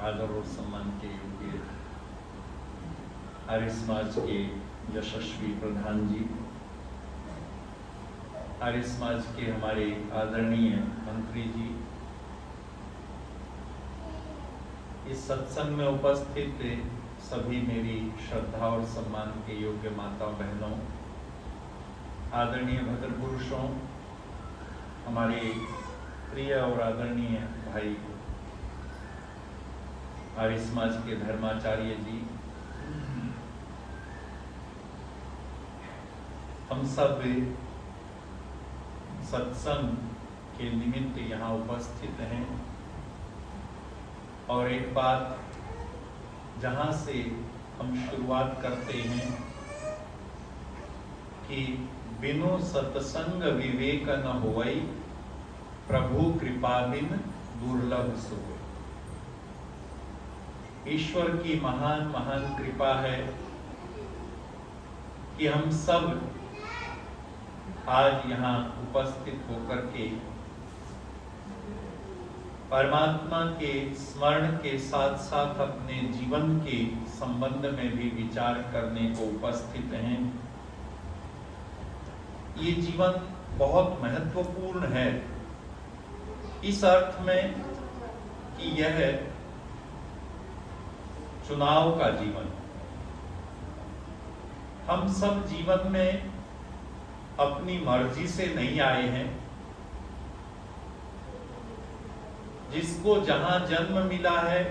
आदर और सम्मान के योग्य आर्य समाज के यशस्वी प्रधान जी, आर्य समाज के हमारे आदरणीय मंत्री जी, इस सत्संग में उपस्थित सभी मेरी श्रद्धा और सम्मान के योग्य माताओं बहनों, आदरणीय भद्र पुरुषों, हमारे प्रिय और आदरणीय भाई आर्य समाज के धर्माचार्य जी, हम सब सत्संग के निमित्त यहाँ उपस्थित हैं और एक बात जहाँ से हम शुरुआत करते हैं कि बिनु सत्संग विवेक न होवई, प्रभु कृपा बिन दुर्लभ सोई। ईश्वर की महान महान कृपा है कि हम सब आज यहाँ उपस्थित होकर के परमात्मा के स्मरण के साथ साथ अपने जीवन के संबंध में भी विचार करने को उपस्थित हैं। ये जीवन बहुत महत्वपूर्ण है इस अर्थ में कि यह चुनाव का जीवन। हम सब जीवन में अपनी मर्जी से नहीं आए हैं। जिसको जहां जन्म मिला है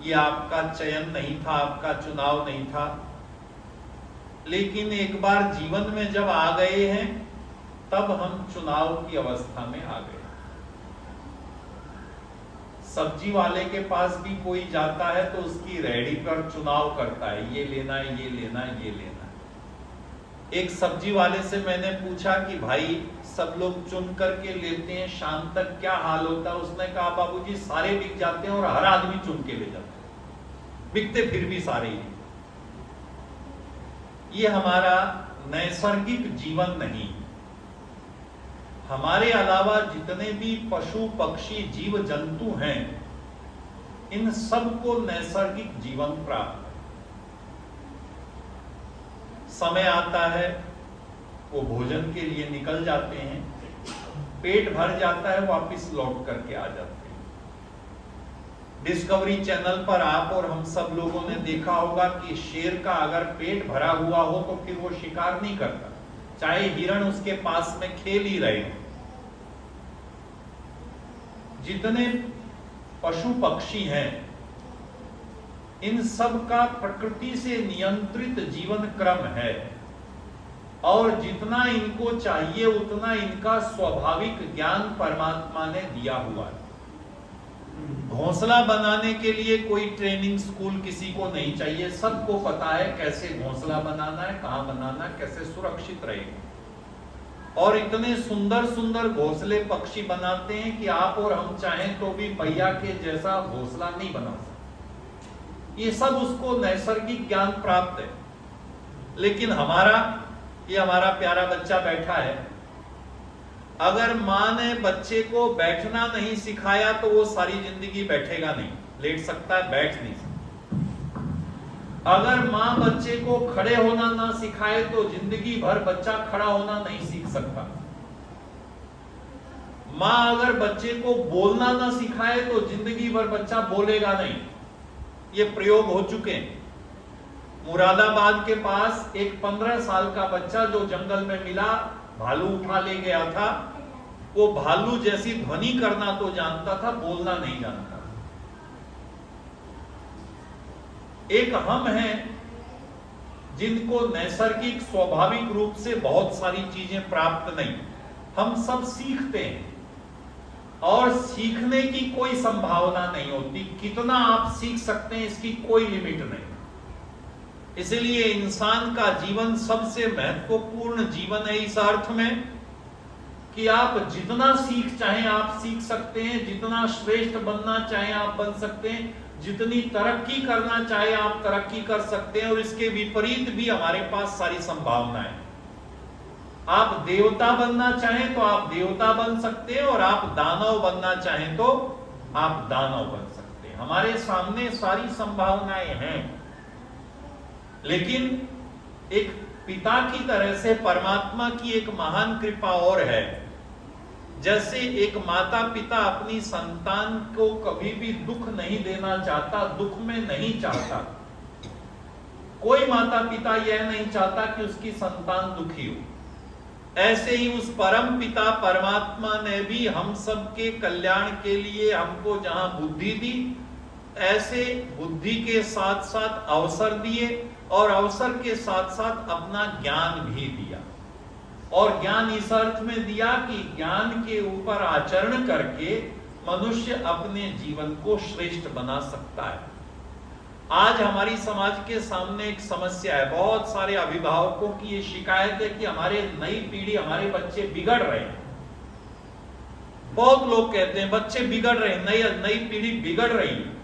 ये आपका चयन नहीं था, आपका चुनाव नहीं था, लेकिन एक बार जीवन में जब आ गए हैं तब हम चुनाव की अवस्था में आ गए। सब्जी वाले के पास भी कोई जाता है तो उसकी रेहड़ी पर चुनाव करता है, ये लेना है, ये लेना है, ये लेना है। एक सब्जी वाले से मैंने पूछा कि भाई सब लोग चुन करके लेते हैं, शाम तक क्या हाल होता है? उसने कहा बाबूजी सारे बिक जाते हैं और हर आदमी चुन के ले जाता है, बिकते फिर भी सारे ही। ये हमारा नैसर्गिक जीवन नहीं। हमारे अलावा जितने भी पशु पक्षी जीव जंतु हैं, इन सबको नैसर्गिक जीवन प्राप्त है। समय आता है वो भोजन के लिए निकल जाते हैं, पेट भर जाता है, वापस लौट करके आ जाते हैं। डिस्कवरी चैनल पर आप और हम सब लोगों ने देखा होगा कि शेर का अगर पेट भरा हुआ हो तो फिर वो शिकार नहीं करता, चाहे हिरण उसके पास में खेल ही रहे हो। जितने पशु पक्षी हैं, इन सब का प्रकृति से नियंत्रित जीवन क्रम है और जितना इनको चाहिए उतना इनका स्वाभाविक ज्ञान परमात्मा ने दिया हुआ है। घोंसला बनाने के लिए कोई ट्रेनिंग स्कूल किसी को नहीं चाहिए, सबको पता है कैसे घोंसला बनाना है, कहां बनाना है, कैसे सुरक्षित रहेगा। और इतने सुंदर सुंदर घोंसले पक्षी बनाते हैं कि आप और हम चाहें तो भी पहिया के जैसा घोंसला नहीं बना सकते। ये सब उसको नैसर्गिक ज्ञान प्राप्त है। लेकिन ये हमारा प्यारा बच्चा बैठा है, अगर माँ ने बच्चे को बैठना नहीं सिखाया तो वो सारी जिंदगी बैठेगा नहीं, लेट सकता है, बैठ नहीं सकता। अगर माँ बच्चे को खड़े होना ना सिखाए तो जिंदगी भर बच्चा खड़ा होना नहीं सीख सकता। माँ अगर बच्चे को बोलना ना सिखाए तो जिंदगी भर बच्चा बोलेगा नहीं। ये प्रयोग हो चुके हैं। मुरादाबाद के पास एक 15 साल का बच्चा जो जंगल में मिला, भालू उठा ले गया था, वो भालू जैसी ध्वनि करना तो जानता था, बोलना नहीं जानता। एक हम हैं जिनको नैसर्गिक स्वाभाविक रूप से बहुत सारी चीजें प्राप्त नहीं, हम सब सीखते हैं और सीखने की कोई संभावना नहीं होती। कितना आप सीख सकते हैं इसकी कोई लिमिट नहीं। इसलिए इंसान का जीवन सबसे महत्वपूर्ण जीवन है इस अर्थ में कि आप जितना सीख चाहें आप सीख सकते हैं, जितना श्रेष्ठ बनना चाहें आप बन सकते हैं, जितनी तरक्की करना चाहे आप तरक्की कर सकते हैं। और इसके विपरीत भी हमारे पास सारी संभावनाएं। आप देवता बनना चाहें तो आप देवता बन सकते हैं और आप दानव बनना चाहें तो आप दानव बन सकते हैं। हमारे सामने सारी संभावनाएं हैं, लेकिन एक पिता की तरह से परमात्मा की एक महान कृपा और है। जैसे एक माता पिता अपनी संतान को कभी भी दुख नहीं देना चाहता, दुख में नहीं चाहता, कोई माता पिता यह नहीं चाहता कि उसकी संतान दुखी हो, ऐसे ही उस परम पिता परमात्मा ने भी हम सबके कल्याण के लिए हमको जहां बुद्धि दी, ऐसे बुद्धि के साथ साथ अवसर दिए और अवसर के साथ साथ अपना ज्ञान भी दिया। और ज्ञान इस अर्थ में दिया कि ज्ञान के ऊपर आचरण करके मनुष्य अपने जीवन को श्रेष्ठ बना सकता है। आज हमारी समाज के सामने एक समस्या है, बहुत सारे अभिभावकों की ये शिकायत है कि हमारे नई पीढ़ी, हमारे बच्चे बिगड़ रहे हैं। बहुत लोग कहते हैं बच्चे बिगड़ रहे हैं, नई पीढ़ी बिगड़ रही है।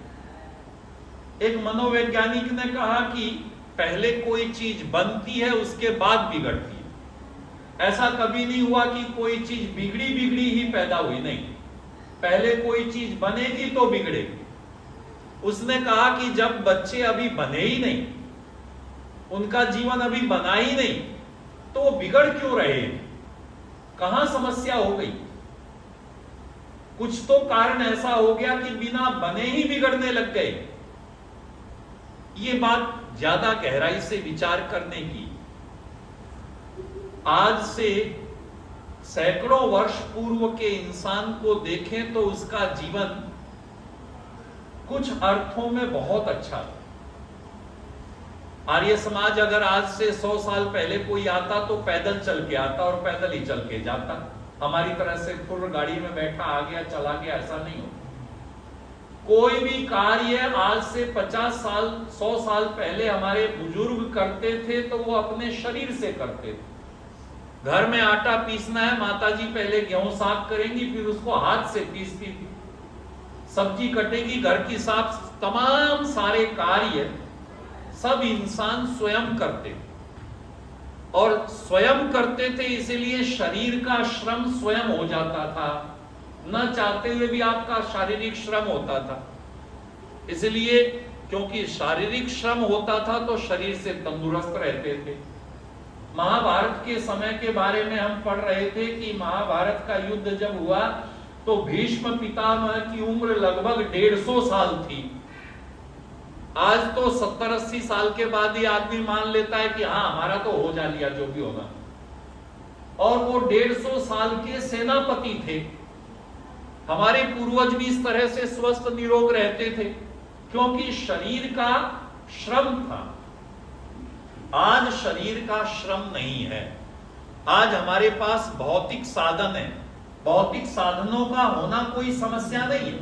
एक मनोवैज्ञानिक ने कहा कि पहले कोई चीज बनती है उसके बाद बिगड़ती है। ऐसा कभी नहीं हुआ कि कोई चीज बिगड़ी बिगड़ी ही पैदा हुई, नहीं, पहले कोई चीज बनेगी तो बिगड़ेगी। उसने कहा कि जब बच्चे अभी बने ही नहीं, उनका जीवन अभी बना ही नहीं, तो वो बिगड़ क्यों रहे, कहां समस्या हो गई? कुछ तो कारण ऐसा हो गया कि बिना बने ही बिगड़ने लग गए। ये बात ज्यादा गहराई से विचार करने की। आज से सैकड़ों वर्ष पूर्व के इंसान को देखें तो उसका जीवन कुछ अर्थों में बहुत अच्छा था। आर्य समाज अगर आज से 100 साल पहले कोई आता तो पैदल चल के आता और पैदल ही चल के जाता। हमारी तरह से फुल गाड़ी में बैठा आ गया चला गया, ऐसा नहीं हो। कोई भी कार्य आज से 50 साल 100 साल पहले हमारे बुजुर्ग करते थे तो वो अपने शरीर से करते थे। घर में आटा पीसना है, माताजी पहले गेहूं साफ करेंगी, फिर उसको हाथ से पीसती थी। सब्जी कटेगी, घर की साफ, तमाम सारे कार्य सब इंसान स्वयं करते और स्वयं करते थे, इसीलिए शरीर का श्रम स्वयं हो जाता था। न चाहते हुए भी आपका शारीरिक श्रम होता था। इसलिए क्योंकि शारीरिक श्रम होता था तो शरीर से तंदुरुस्त रहते थे। महाभारत के समय के बारे में हम पढ़ रहे थे कि महाभारत का युद्ध जब हुआ तो भीष्म पितामह की उम्र लगभग 150 साल थी। आज तो 70-80 साल के बाद ही आदमी मान लेता है कि हाँ हमारा तो हो जा लिया जो भी होना। और वो 150 साल के सेनापति थे। हमारे पूर्वज भी इस तरह से स्वस्थ निरोग रहते थे क्योंकि शरीर का श्रम था। आज शरीर का श्रम नहीं है। आज हमारे पास भौतिक साधन है। भौतिक साधनों का होना कोई समस्या नहीं है,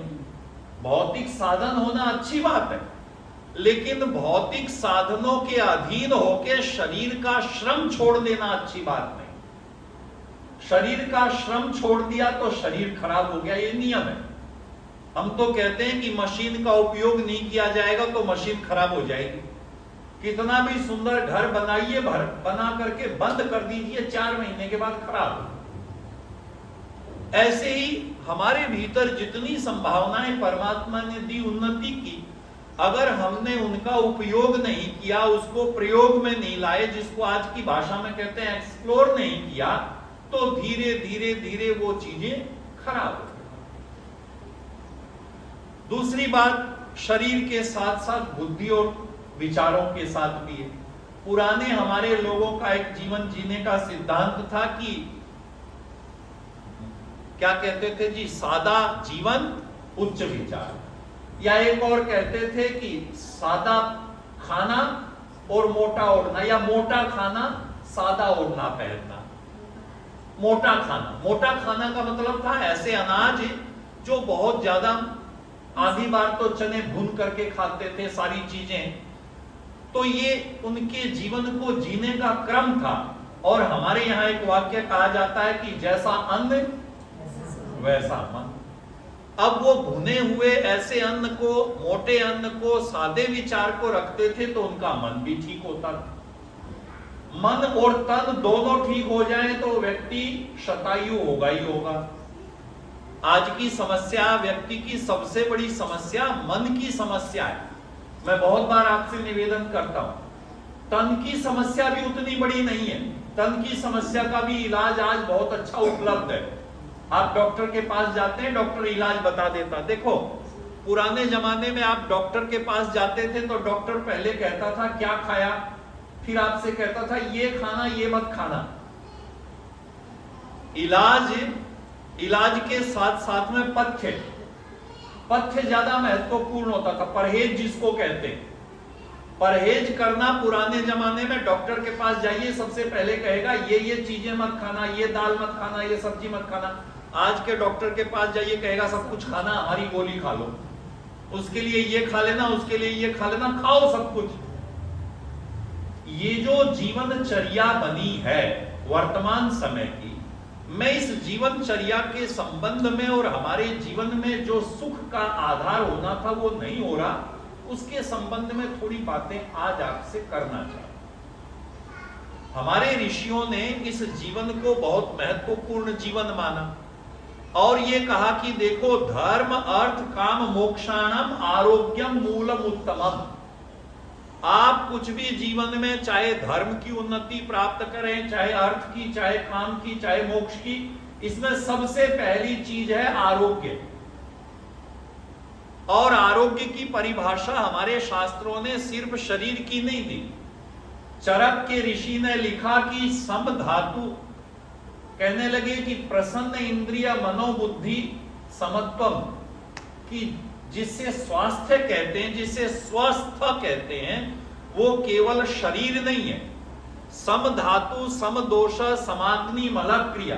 भौतिक साधन होना अच्छी बात है, लेकिन भौतिक साधनों के अधीन होकर शरीर का श्रम छोड़ देना अच्छी बात नहीं। शरीर का श्रम छोड़ दिया तो शरीर खराब हो गया, ये नियम है। हम तो कहते हैं कि मशीन का उपयोग नहीं किया जाएगा तो मशीन खराब हो जाएगी। कितना भी सुंदर घर बनाइए, बना करके बंद कर दीजिए, 4 महीने के बाद खराब हो। ऐसे ही हमारे भीतर जितनी संभावनाएं परमात्मा ने दी उन्नति की, अगर हमने उनका उपयोग नहीं किया, उसको प्रयोग में नहीं लाए, जिसको आज की भाषा में कहते हैं एक्सप्लोर नहीं किया, तो धीरे धीरे धीरे वो चीजें खराब हो गई। दूसरी बात, शरीर के साथ साथ बुद्धि और विचारों के साथ भी है। पुराने हमारे लोगों का एक जीवन जीने का सिद्धांत था कि क्या कहते थे जी, सादा जीवन उच्च विचार, या एक और कहते थे कि सादा खाना और मोटा ओढ़ना, या मोटा खाना सादा ओढ़ना पहनना। मोटा खाना का मतलब था ऐसे अनाज जो बहुत ज्यादा, आधी बार तो चने भून करके खाते थे सारी चीजें। तो ये उनके जीवन को जीने का क्रम था। और हमारे यहाँ एक वाक्य कहा जाता है कि जैसा अन्न वैसा मन। अब वो भुने हुए ऐसे अन्न को, मोटे अन्न को, सादे विचार को रखते थे तो उनका मन भी ठीक होता था। मन और तन दोनों ठीक हो जाए तो व्यक्ति शतायु होगा ही होगा। आज की समस्या, व्यक्ति की सबसे बड़ी समस्या मन की समस्या है। मैं बहुत बार आपसे निवेदन करता हूं, तन की समस्या भी उतनी बड़ी नहीं है। तन की समस्या का भी इलाज आज बहुत अच्छा उपलब्ध है। आप डॉक्टर के पास जाते हैं, डॉक्टर इलाज बता देता। देखो, पुराने जमाने में आप डॉक्टर के पास जाते थे तो डॉक्टर पहले कहता था क्या खाया, फिर आपसे कहता था ये खाना, ये मत खाना। इलाज के साथ साथ में पथ्य ज्यादा महत्वपूर्ण होता था। परहेज जिसको कहते हैं, परहेज करना पुराने जमाने में डॉक्टर के पास जाइए, सबसे पहले कहेगा ये चीजें मत खाना, ये दाल मत खाना, ये सब्जी मत खाना। आज के डॉक्टर के पास जाइए, कहेगा सब कुछ खाना, हमारी गोली खा लो, उसके लिए ये खा लेना, उसके लिए ये खा लेना, खाओ सब कुछ। ये जो जीवनचर्या बनी है वर्तमान समय की, मैं इस जीवनचर्या के संबंध में और हमारे जीवन में जो सुख का आधार होना था वो नहीं हो रहा, उसके संबंध में थोड़ी बातें आज आपसे करना चाहूं। हमारे ऋषियों ने इस जीवन को बहुत महत्वपूर्ण जीवन माना और ये कहा कि देखो, धर्म अर्थ काम मोक्षाणम आरोग्यम मूलम उत्तमम। आप कुछ भी जीवन में चाहे धर्म की उन्नति प्राप्त करें, चाहे अर्थ की, चाहे काम की, चाहे मोक्ष की, इसमें सबसे पहली चीज है आरोग्य। और आरोग्य की परिभाषा हमारे शास्त्रों ने सिर्फ शरीर की नहीं दी। चरक के ऋषि ने लिखा कि सम धातु, कहने लगे कि प्रसन्न इंद्रिय मनोबुद्धि समत्वम, कि जिससे स्वास्थ्य कहते हैं, जिसे स्वस्थ कहते हैं, वो केवल शरीर नहीं है। सम धातु सम दोष समाग्नि मल क्रिया,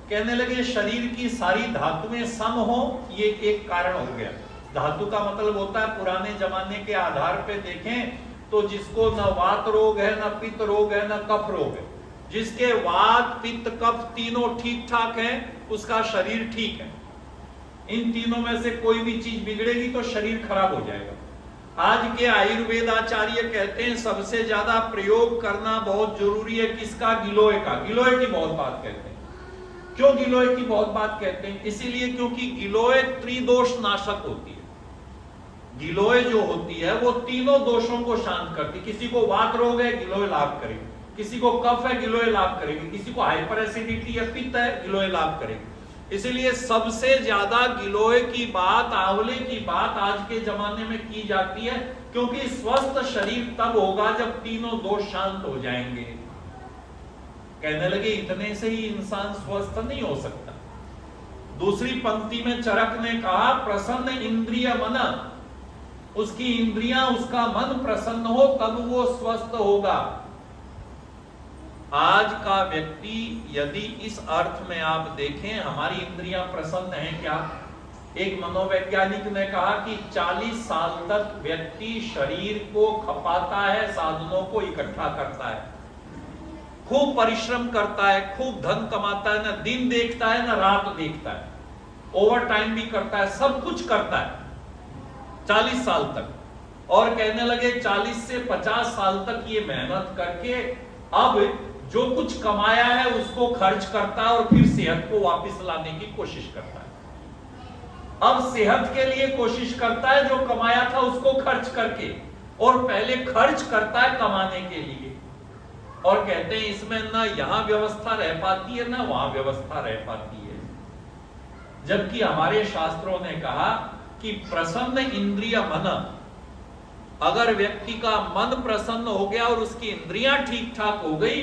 कहने लगे शरीर की सारी धातुएं सम हो, ये एक कारण हो गया। धातु का मतलब होता है, पुराने जमाने के आधार पे देखें तो जिसको न वात रोग है, न पित्त रोग है, न कफ रोग है, जिसके वात पित्त कफ तीनों ठीक ठाक है, उसका शरीर ठीक है। इन तीनों में से कोई भी चीज बिगड़ेगी तो शरीर खराब हो जाएगा। आज के आयुर्वेद आचार्य कहते हैं सबसे ज्यादा प्रयोग करना बहुत जरूरी है किसका? गिलोय का। गिलोय की बहुत बात कहते हैं। क्यों गिलोय की बहुत बात कहते हैं? इसीलिए क्योंकि गिलोय त्रिदोष नाशक होती है। गिलोय जो होती है वो तीनों दोषों को शांत करती। किसी को वात रोग है, गिलोय लाभ करेगी। किसी को कफ है, गिलोय लाभ करेगी। किसी को हाइपर एसिडिटी या पित्त है, गिलोय लाभ करेगी। इसीलिए सबसे ज्यादा गिलोय की बात, आंवले की बात आज के जमाने में की जाती है, क्योंकि स्वस्थ शरीर तब होगा जब तीनों दोष शांत हो जाएंगे। कहने लगे इतने से ही इंसान स्वस्थ नहीं हो सकता। दूसरी पंक्ति में चरक ने कहा प्रसन्न इंद्रिय मन, उसकी इंद्रियां, उसका मन प्रसन्न हो तब वो स्वस्थ होगा। आज का व्यक्ति यदि इस अर्थ में आप देखें, हमारी इंद्रियां प्रसन्न हैं क्या? एक मनोवैज्ञानिक ने कहा कि 40 साल तक व्यक्ति शरीर को खपाता है, साधनों को इकट्ठा करता है, खूब परिश्रम करता है, खूब धन कमाता है, ना दिन देखता है ना रात देखता है, ओवर टाइम भी करता है, सब कुछ करता है 40 साल तक। और कहने लगे 40 से 50 साल तक ये मेहनत करके अब जो कुछ कमाया है उसको खर्च करता है और फिर सेहत को वापस लाने की कोशिश करता है। अब सेहत के लिए कोशिश करता है, जो कमाया था उसको खर्च करके, और पहले खर्च करता है कमाने के लिए। और कहते हैं इसमें ना यहां व्यवस्था रह पाती है ना वहां व्यवस्था रह पाती है। जबकि हमारे शास्त्रों ने कहा कि प्रसन्न इंद्रिय मन, अगर व्यक्ति का मन प्रसन्न हो गया और उसकी इंद्रियां ठीक ठाक हो गई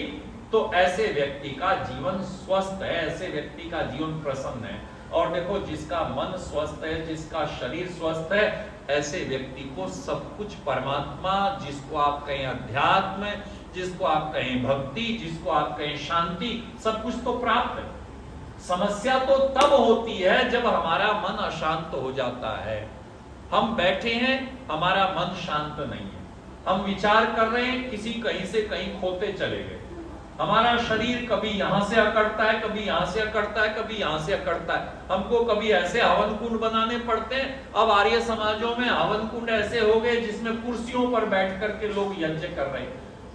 तो ऐसे व्यक्ति का जीवन स्वस्थ है, ऐसे व्यक्ति का जीवन प्रसन्न है। और देखो, जिसका मन स्वस्थ है, जिसका शरीर स्वस्थ है, ऐसे व्यक्ति को सब कुछ परमात्मा, जिसको आप कहें अध्यात्म, जिसको आप कहें भक्ति, जिसको आप कहें शांति, सब कुछ तो प्राप्त है। समस्या तो तब होती है जब हमारा मन अशांत हो जाता है। हम बैठे हैं, हमारा मन शांत नहीं है, हम विचार कर रहे हैं, किसी कहीं से कहीं खोते चले गए। हमारा शरीर कभी यहां से अकड़ता है, कभी यहां से अकड़ता है, कभी यहां से अकड़ता है। हमको कभी ऐसे हवन कुंड बनाने पड़ते हैं। अब आर्य समाजों में हवन कुंड ऐसे हो गए जिसमें कुर्सियों पर बैठ करके लोग यज्ञ कर रहे हैं।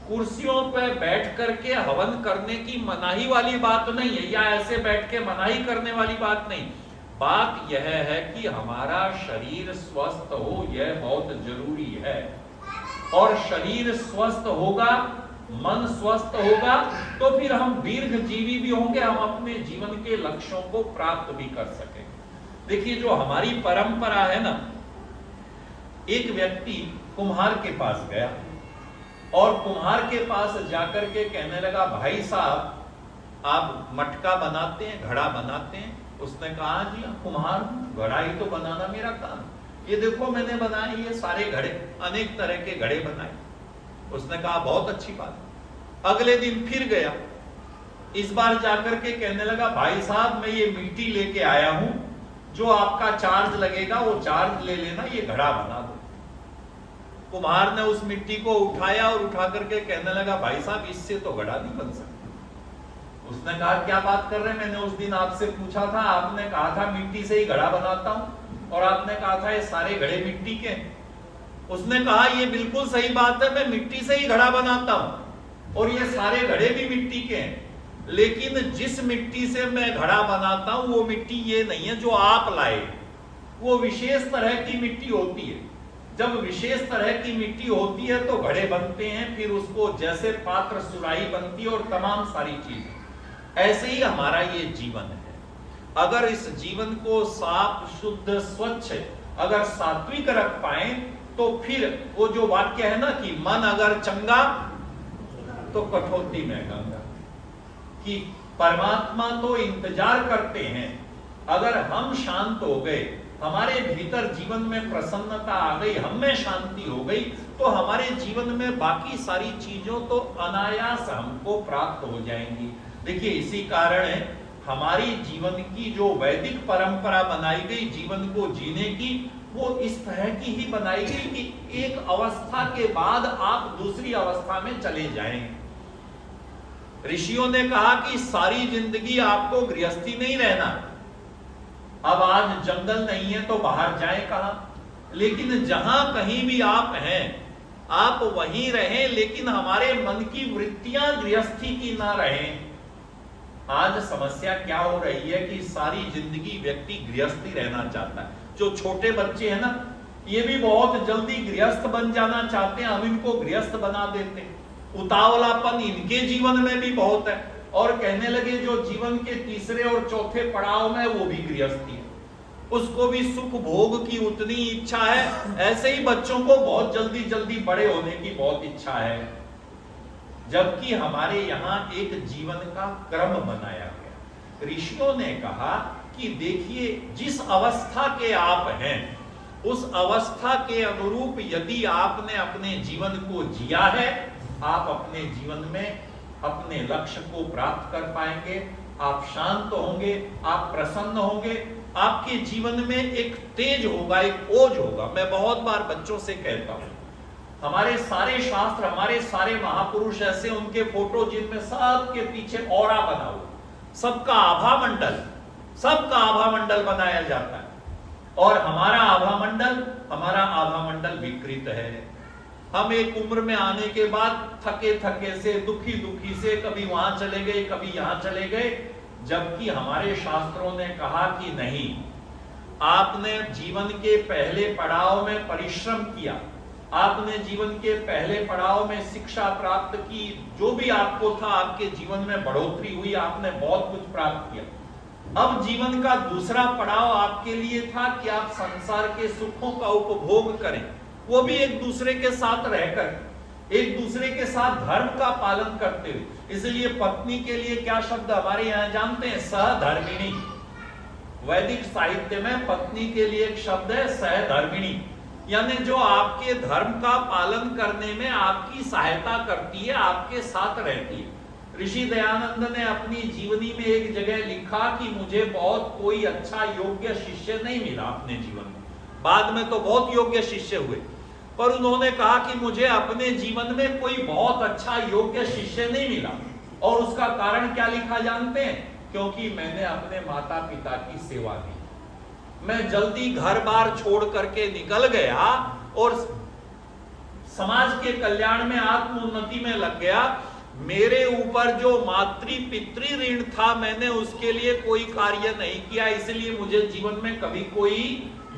कुर्सियों पर बैठ करके हवन करने की मनाही वाली बात नहीं है, या ऐसे बैठ के मनाही करने वाली बात नहीं। बात यह है कि हमारा शरीर स्वस्थ हो, यह बहुत जरूरी है। और शरीर स्वस्थ होगा, मन स्वस्थ होगा, तो फिर हम दीर्घ जीवी भी होंगे, हम अपने जीवन के लक्ष्यों को प्राप्त भी कर सकेंगे। देखिए, जो हमारी परंपरा है ना, एक व्यक्ति कुम्हार के पास गया और कुम्हार के पास जाकर के कहने लगा, भाई साहब आप मटका बनाते हैं, घड़ा बनाते हैं? उसने कहा, जी कुम्हार, घड़ा ही तो बनाना मेरा काम, ये देखो मैंने बनाए ये सारे घड़े, अनेक तरह के घड़े बनाए। उसने कहा, बहुत अच्छी बात। अगले दिन फिर गया, इस बार जाकर के कहने लगा, भाई साहब मैं ये मिट्टी लेके आया हूं, जो आपका चार्ज लगेगा वो चार्ज ले लेना, ये घड़ा बना दो। कुम्हार ने उस मिट्टी को उठाया और उठा करके कहने लगा, भाई साहब इससे तो घड़ा नहीं बन सकता। उसने कहा, क्या बात कर रहे हैं, मैंने उस दिन आपसे पूछा था, आपने कहा था मिट्टी से ही घड़ा बनाता हूं, और आपने कहा था ये सारे घड़े मिट्टी के। उसने कहा, ये बिल्कुल सही बात है, मैं मिट्टी से ही घड़ा बनाता हूं और ये सारे घड़े भी मिट्टी के हैं, लेकिन जिस मिट्टी से मैं घड़ा बनाता हूं वो मिट्टी ये नहीं है जो आप लाए, वो विशेष तरह की मिट्टी होती है। जब विशेष तरह की मिट्टी होती है तो घड़े बनते हैं, फिर उसको जैसे पात्र सुराही बनती है और तमाम सारी चीजें। ऐसे ही हमारा ये जीवन है। अगर इस जीवन को साफ, शुद्ध, स्वच्छ, अगर सात्विक रख पाए तो फिर वो जो वाक्य है ना कि मन अगर चंगा तो कठौती में गंगा, कि परमात्मा तो इंतजार करते हैं। अगर हम शांत हो गए, हमारे भीतर जीवन में प्रसन्नता आ गई, हम में शांति हो गई, तो हमारे जीवन में बाकी सारी चीजों तो अनायास हमको प्राप्त हो जाएंगी। देखिए, इसी कारण है हमारी जीवन की जो वैदिक परंपरा बनाई गई जीवन को जीने की, वो इस तरह की ही बनाई गई कि एक अवस्था के बाद आप दूसरी अवस्था में चले जाएं। ऋषियों ने कहा कि सारी जिंदगी आपको गृहस्थी नहीं रहना, अब आज जंगल नहीं है तो बाहर जाएं कहां, लेकिन जहां कहीं भी आप हैं आप वहीं रहें, लेकिन हमारे मन की वृत्तियां गृहस्थी की ना रहें। आज समस्या क्या हो रही है कि सारी जिंदगी व्यक्ति गृहस्थी रहना चाहता है। जो छोटे बच्चे हैं ना, ये भी बहुत जल्दी गृहस्थ बन जाना चाहते हैं, हम इनको गृहस्थ बना देते हैं। उतावलापन इनके जीवन में भी बहुत है, और कहने लगे जो जीवन के तीसरे और चौथे पड़ाव में वो भी गृहस्थी है, उसको भी सुख भोग की उतनी इच्छा है। ऐसे ही बच्चों को बहुत जल्दी जल्दी बड़े होने की बहुत इच्छा है, जबकि हमारे यहाँ एक जीवन का क्रम बनाया गया। ऋषियों ने कहा कि देखिए, जिस अवस्था के आप हैं उस अवस्था के अनुरूप यदि आपने अपने जीवन को जिया है, आप अपने जीवन में अपने लक्ष्य को प्राप्त कर पाएंगे, आप शांत होंगे, आप प्रसन्न होंगे, आपके जीवन में एक तेज होगा, एक ओज होगा। मैं बहुत बार बच्चों से कहता हूं, हमारे सारे शास्त्र, हमारे सारे महापुरुष ऐसे, उनके फोटो जिनमें सबके पीछे ऑरा बना हुआ, सबका आभा मंडल बनाया जाता है, और हमारा आभा मंडल विकृत है। हम एक उम्र में आने के बाद थके थके से, दुखी दुखी से, कभी वहां चले गए, कभी यहां चले गए, जबकि हमारे शास्त्रों ने कहा कि नहीं, आपने जीवन के पहले पड़ाव में परिश्रम किया, आपने जीवन के पहले पड़ाव में शिक्षा प्राप्त की, जो भी आपको था, आपके जीवन में बढ़ोतरी हुई, आपने बहुत कुछ प्राप्त किया। अब जीवन का दूसरा पड़ाव आपके लिए था कि आप संसार के सुखों का उपभोग करें, वो भी एक दूसरे के साथ रहकर, एक दूसरे के साथ धर्म का पालन करते हुए। इसलिए पत्नी के लिए क्या शब्द हमारे यहां जानते हैं? सहधर्मिणी। वैदिक साहित्य में पत्नी के लिए एक शब्द है सहधर्मिणी, यानी जो आपके धर्म का पालन करने में आपकी सहायता करती है, आपके साथ रहती है। ऋषि दयानंद ने अपनी जीवनी में एक जगह लिखा कि मुझे बहुत कोई अच्छा योग्य शिष्य नहीं मिला अपने जीवन में, बाद में तो बहुत योग्य शिष्य हुए, पर उन्होंने कहा कि मुझे अपने जीवन में कोई बहुत अच्छा योग्य शिष्य नहीं मिला। और उसका कारण क्या लिखा जानते हैं? क्योंकि मैंने अपने माता पिता की सेवा की, मैं जल्दी घर बार छोड़ करके निकल गया और समाज के कल्याण में, आत्म उन्नति में लग गया, मेरे ऊपर जो मातृ पितृ ऋण था मैंने उसके लिए कोई कार्य नहीं किया, इसलिए मुझे जीवन में कभी कोई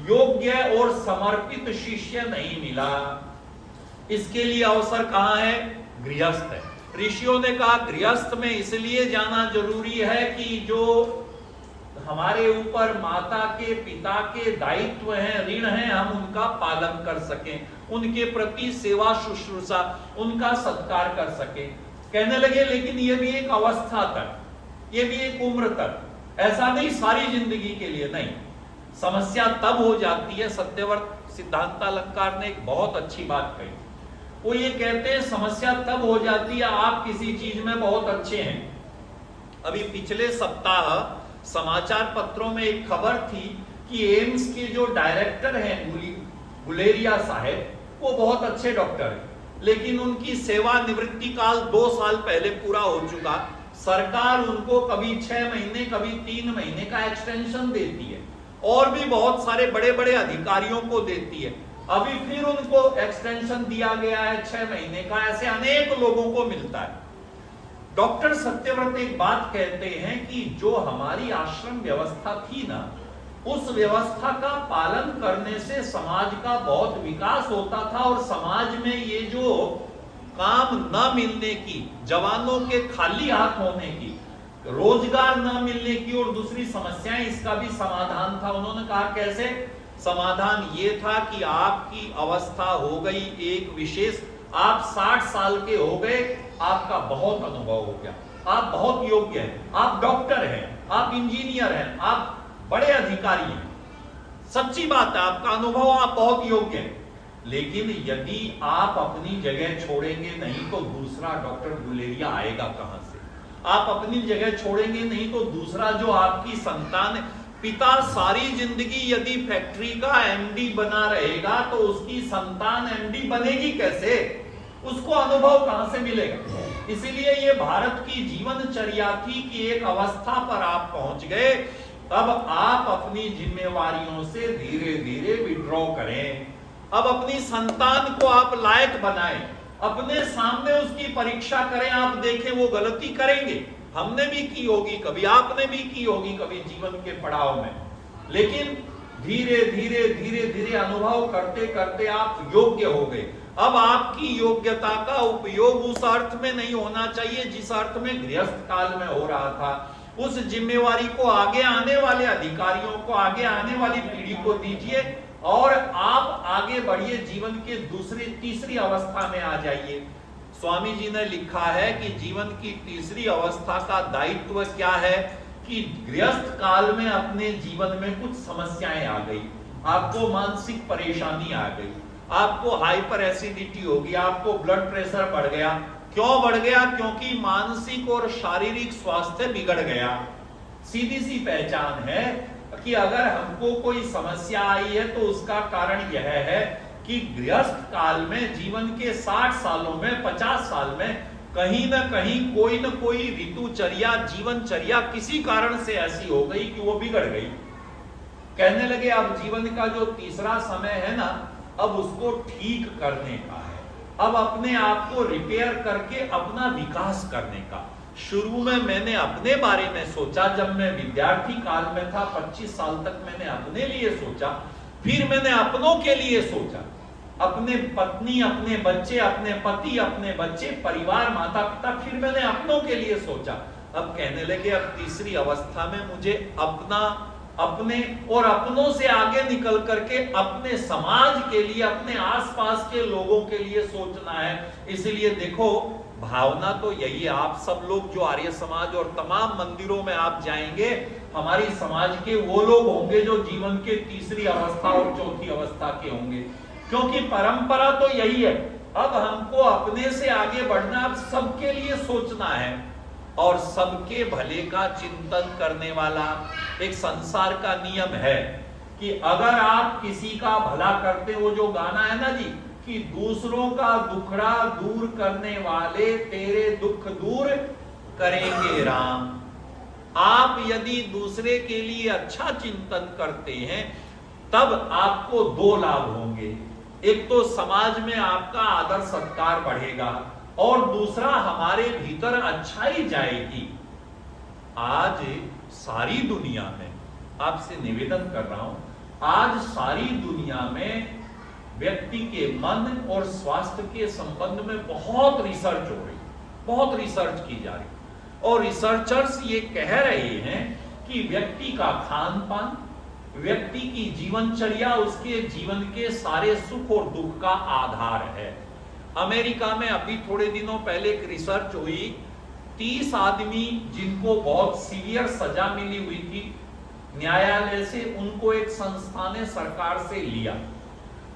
योग्य और समर्पित शिष्य नहीं मिला। इसके लिए अवसर कहां है? गृहस्थ है। ऋषियों ने कहा गृहस्थ में इसलिए जाना जरूरी है कि जो हमारे ऊपर माता के पिता के दायित्व हैं, ऋण हैं, हम उनका पालन कर सकें, उनके प्रति सेवा शुश्रूषा, उनका सत्कार कर सकें। कहने लगे लेकिन ये भी एक अवस्था तक, ये भी एक उम्र तक, ऐसा नहीं सारी जिंदगी के लिए नहीं। समस्या तब हो जाती है, सत्यव्रत सिद्धांतालंकार ने एक बहुत अच्छी बात कही। वो ये कहते हैं समस्या तब हो जाती है आप किसी चीज में बहुत अच्छे हैं। अभी पिछले सप्ताह समाचार पत्रों में एक खबर थी कि एम्स के जो डायरेक्टर हैं गुलेरिया साहब, वो बहुत अच्छे डॉक्टर हैं, लेकिन उनकी सेवानिवृत्ति काल 2 साल पहले पूरा हो चुका। सरकार उनको कभी 6 महीने कभी 3 महीने का एक्सटेंशन देती है और भी बहुत सारे बड़े बड़े अधिकारियों को देती है। अभी फिर उनको एक्सटेंशन दिया गया है 6 महीने का, ऐसे अनेक लोगों को मिलता है। डॉक्टर सत्यव्रत एक बात कहते हैं कि जो हमारी आश्रम व्यवस्था थी ना, उस व्यवस्था का पालन करने से समाज का बहुत विकास होता था और समाज में ये जो काम न मिलने की, जवानों के खाली हाथ होने की, रोजगार न मिलने की और दूसरी समस्याएं, इसका भी समाधान था। उन्होंने कहा कैसे? समाधान ये था कि आपकी अवस्था हो गई एक विशेष, आप 60 साल के हो गए, आपका बहुत अनुभव हो गया, आप बहुत योग्य हैं, आप डॉक्टर हैं, आप इंजीनियर हैं, आप बड़े अधिकारी हैं, सच्ची बात है, आपका अनुभव, आप बहुत योग्य हैं। लेकिन यदि आप अपनी जगह छोड़ेंगे नहीं तो दूसरा डॉक्टर गुलेरिया आएगा कहां से? आप अपनी जगह छोड़ेंगे नहीं तो दूसरा जो आपकी संतान है, पिता सारी जिंदगी यदि फैक्ट्री का एमडी बना रहेगा तो उसकी संतान एमडी बनेगी कैसे? उसको अनुभव कहां से मिलेगा? इसीलिए ये भारत की जीवनचर्या थी कि एक अवस्था पर आप पहुंच गए, अब आप अपनी जिम्मेवारियों से धीरे धीरे विड्रॉ करें। अब अपनी संतान को आप लायक बनाएं, अपने सामने उसकी परीक्षा करें, आप देखें वो गलती करेंगे, हमने भी की होगी, कभी आपने भी की होगी, कभी जीवन के पड़ाव में, लेकिन धीरे धीरे धीरे धीरे अनुभव करते करते आप योग्य हो गए। अब आपकी योग्यता का उपयोग उस अर्थ में नहीं होना चाहिए जिस अर्थ में गृहस्थ काल में हो रहा था। उस जिम्मेवारी को आगे आने वाले अधिकारियों को, आगे आने वाली पीढ़ी को दीजिए और आप आगे बढ़िए, जीवन के दूसरी तीसरी अवस्था में आ जाइए। स्वामी जी ने लिखा है कि जीवन की तीसरी अवस्था का दायित्व क्या है कि गृहस्थ काल में अपने जीवन में कुछ समस्याएं आ गई, आपको मानसिक परेशानी आ गई, आपको हाइपर एसिडिटी हो गई, आपको ब्लड प्रेशर बढ़ गया। क्यों बढ़ गया? क्योंकि मानसिक और शारीरिक स्वास्थ्य बिगड़ गया। सीधी सी पहचान है कि अगर हमको कोई समस्या आई है तो उसका कारण यह है कि गृहस्थ काल में जीवन के 60 सालों में, 50 साल में कहीं ना कहीं कोई ना कोई ऋतुचर्या, जीवनचर्या किसी कारण से ऐसी हो गई कि वो बिगड़ गई। कहने लगे अब जीवन का जो तीसरा समय है ना, अब उसको ठीक करने का है, अब अपने आप को रिपेयर करके अपना विकास करने का। शुरू में मैंने अपने बारे में सोचा, जब मैं विद्यार्थी काल में था 25 साल तक मैंने अपने लिए सोचा, फिर मैंने अपनों के लिए सोचा, अपने पत्नी, अपने बच्चे, अपने पति, अपने बच्चे, परिवार, माता पिता, फिर मैंने अपनों के लिए सोचा। अब कहने लगे अब तीसरी अवस्था में मुझे अपना, अपने और अपनों से आगे निकल करके अपने समाज के लिए, अपने आसपास के लोगों के लिए सोचना है। इसलिए देखो भावना तो यही है, आप सब लोग जो आर्य समाज और तमाम मंदिरों में आप जाएंगे, हमारी समाज के वो लोग होंगे जो जीवन के तीसरी अवस्था और चौथी अवस्था के होंगे, क्योंकि परंपरा तो यही है। अब हमको अपने से आगे बढ़ना, अब सबके लिए सोचना है और सबके भले का चिंतन करने वाला एक संसार का नियम है कि अगर आप किसी का भला करते, वो जो गाना है ना जी कि दूसरों का दुखड़ा दूर करने वाले तेरे दुख दूर करेंगे राम। आप यदि दूसरे के लिए अच्छा चिंतन करते हैं तब आपको 2 लाभ होंगे। एक तो समाज में आपका आदर सत्कार बढ़ेगा, और दूसरा हमारे भीतर अच्छाई जाएगी। आज सारी दुनिया में, आपसे निवेदन कर रहा हूं, आज सारी दुनिया में व्यक्ति के मन और स्वास्थ्य के संबंध में बहुत रिसर्च हो रही, बहुत रिसर्च की जा रही, और रिसर्चर्स ये कह रहे हैं कि व्यक्ति का खान पान, व्यक्ति की जीवनचर्या उसके जीवन के सारे सुख और दुख का आधार है। अमेरिका में अभी थोड़े दिनों पहले एक रिसर्च हुई, 30 आदमी जिनको बहुत सीवियर सजा मिली हुई थी न्यायालय से, उनको एक संस्था ने सरकार से लिया,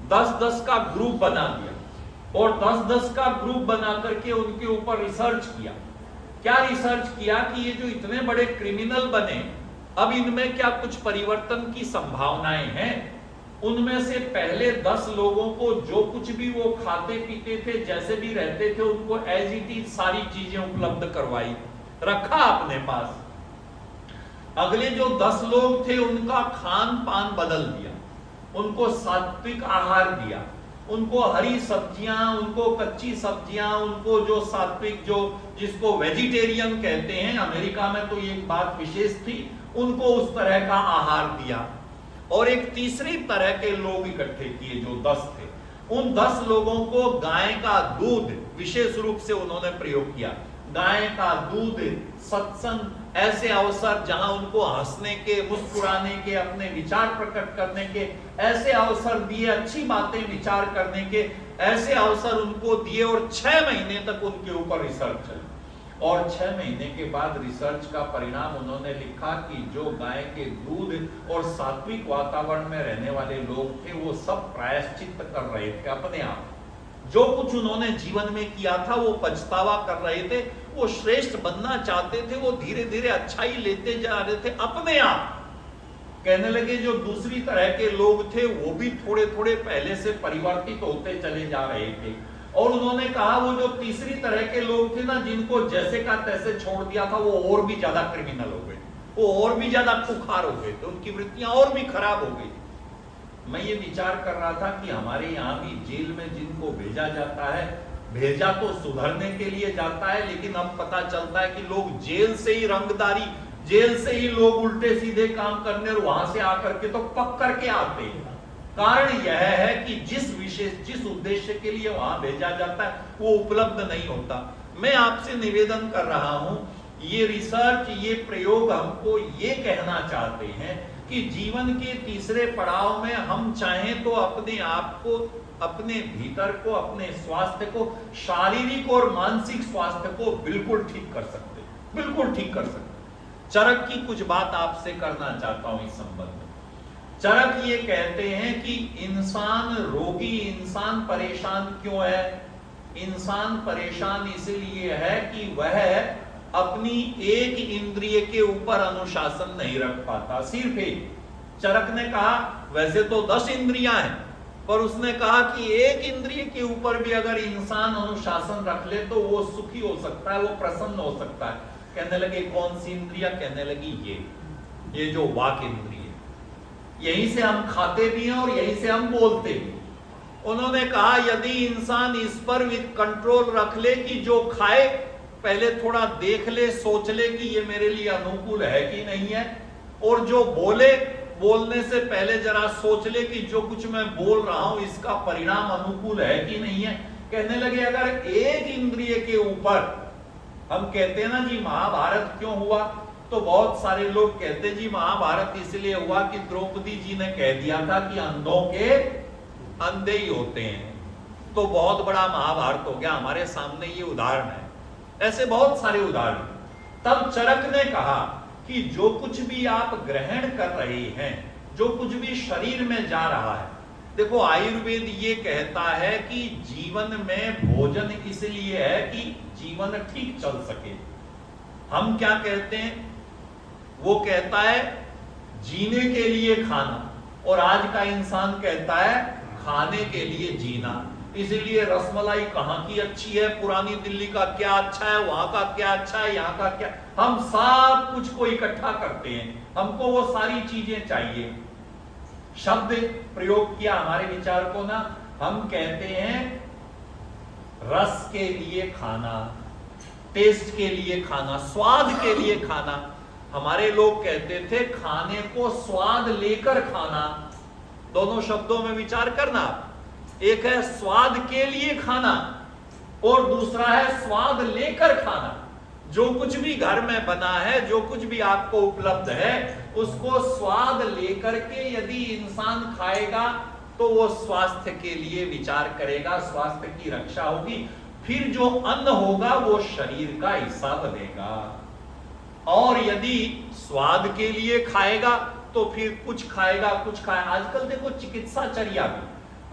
10-10 का ग्रुप बना दिया और 10-10 का ग्रुप बना करके उनके ऊपर रिसर्च किया। क्या रिसर्च किया कि ये जो इतने बड़े क्रिमिनल बने, अब इनमें क्या कुछ परिवर्तन की संभावनाएं हैं। उनमें से पहले 10 लोगों को जो कुछ भी वो खाते पीते थे, जैसे भी रहते थे, उनको एज इट इज सारी चीजें उपलब्ध करवाई, रखा अपने पास। अगले जो 10 लोग थे उनका खान पान बदल दिया, उनको सात्विक आहार दिया, उनको हरी सब्जियां, उनको कच्ची सब्जियां, उनको जो सात्विक, जो जिसको वेजिटेरियन कहते हैं, अमेरिका में तो ये एक बात विशेष थी, उनको उस तरह का आहार दिया। और एक तीसरी तरह के लोग इकट्ठे किए जो 10 थे, उन 10 लोगों को गाय का दूध विशेष रूप से उन्होंने प्रयोग किया। गाय का दूध, सत्संग, ऐसे अवसर जहां उनको हंसने के, मुस्कुराने के, अपने विचार प्रकट करने के ऐसे अवसर दिए, अच्छी बातें विचार करने के ऐसे अवसर उनको दिए, और 6 महीने तक उनके ऊपर रिसर्च चली। और 6 महीने के बाद रिसर्च का परिणाम उन्होंने लिखा कि जो गाय के दूध और सात्विक वातावरण में रहने वाले लोग थे, वो सब प्रायश्चित कर रहे थे अपने आप। जो कुछ उन्होंने जीवन में किया था वो पछतावा कर रहे थे, वो श्रेष्ठ बनना चाहते थे, वो धीरे धीरे अच्छाई लेते जा रहे थे अपने आप। कहने लगे जो दूसरी तरह के लोग थे वो भी थोड़े थोड़े पहले से परिवर्तित होते चले जा रहे थे। और उन्होंने कहा वो जो तीसरी तरह के लोग थे ना, जिनको जैसे का तैसे छोड़ दिया था, वो और भी ज्यादा क्रिमिनल हो गए, वो और भी ज्यादा खुखार हो गए, तो उनकी वृत्तियां और भी खराब हो गई। मैं ये विचार कर रहा था कि हमारे यहाँ भी जेल में जिनको भेजा जाता है, भेजा तो सुधरने के लिए जाता है, लेकिन अब पता चलता है कि लोग जेल से ही रंगदारी, जेल से ही लोग उल्टे सीधे काम करने और वहां से आकर के तो पक करके आते हैं। कारण यह है कि जिस उद्देश्य के लिए वहां भेजा जाता है वो उपलब्ध नहीं होता। मैं आपसे निवेदन कर रहा हूं, ये रिसर्च, ये प्रयोग हमको ये कहना चाहते हैं कि जीवन के तीसरे पड़ाव में हम चाहें तो अपने आप को, अपने भीतर को, अपने स्वास्थ्य को, शारीरिक और मानसिक स्वास्थ्य को बिल्कुल ठीक कर सकते, बिल्कुल ठीक कर सकते। चरक की कुछ बात आपसे करना चाहता हूं इस संबंध में। चरक ये कहते हैं कि इंसान रोगी, इंसान परेशान क्यों है? इंसान परेशान इसलिए है कि वह अपनी एक इंद्रिय के ऊपर अनुशासन नहीं रख पाता, सिर्फ एक। चरक ने कहा वैसे तो 10 इंद्रियां हैं, पर उसने कहा कि एक इंद्रिय के ऊपर भी अगर इंसान अनुशासन रख ले तो वो सुखी हो सकता है, वो प्रसन्न हो सकता है। कहने लगे कौन सी इंद्रिया? कहने लगी ये जो वाक इंद्रिय, यहीं से हम खाते भी हैं और यहीं से हम बोलते भी। उन्होंने कहा यदि इंसान इस पर विद कंट्रोल रख ले कि जो खाए पहले थोड़ा देख ले, सोच ले कि ये मेरे लिए अनुकूल है कि नहीं है, और जो बोले, बोलने से पहले जरा सोच ले कि जो कुछ मैं बोल रहा हूं इसका परिणाम अनुकूल है कि नहीं है। कहने लगे अगर एक इंद्रिय के ऊपर, हम कहते हैं ना जी महाभारत क्यों हुआ, तो बहुत सारे लोग कहते जी महाभारत इसलिए हुआ कि द्रौपदी जी ने कह दिया था कि अंधों के अंधे ही होते हैं, तो बहुत बड़ा महाभारत हो गया। हमारे सामने ये उदाहरण है, ऐसे बहुत सारे उदाहरण। तब चरक ने कहा कि जो कुछ भी आप ग्रहण कर रहे हैं, जो कुछ भी शरीर में जा रहा है, देखो आयुर्वेद ये कहता है कि जीवन में भोजन इसलिए है कि जीवन ठीक चल सके। हम क्या कहते हैं? वो कहता है जीने के लिए खाना, और आज का इंसान कहता है खाने के लिए जीना। इसलिए रसमलाई कहाँ की अच्छी है, पुरानी दिल्ली का क्या अच्छा है, वहां का क्या अच्छा है, यहाँ का क्या, हम सब कुछ को इकट्ठा करते हैं, हमको वो सारी चीजें चाहिए। शब्द प्रयोग किया हमारे विचार को ना, हम कहते हैं रस के लिए खाना, टेस्ट के लिए खाना, स्वाद के लिए खाना। हमारे लोग कहते थे खाने को स्वाद लेकर खाना। दोनों शब्दों में विचार करना, एक है स्वाद के लिए खाना और दूसरा है स्वाद लेकर खाना। जो कुछ भी घर में बना है, जो कुछ भी आपको उपलब्ध है, उसको स्वाद लेकर के यदि इंसान खाएगा तो वो स्वास्थ्य के लिए विचार करेगा, स्वास्थ्य की रक्षा होगी। फिर जो अन्न होगा वो शरीर का हिस्सा बनेगा। और यदि स्वाद के लिए खाएगा तो फिर कुछ खाएगा कुछ खाएगा। आजकल देखो चिकित्साचर्या में,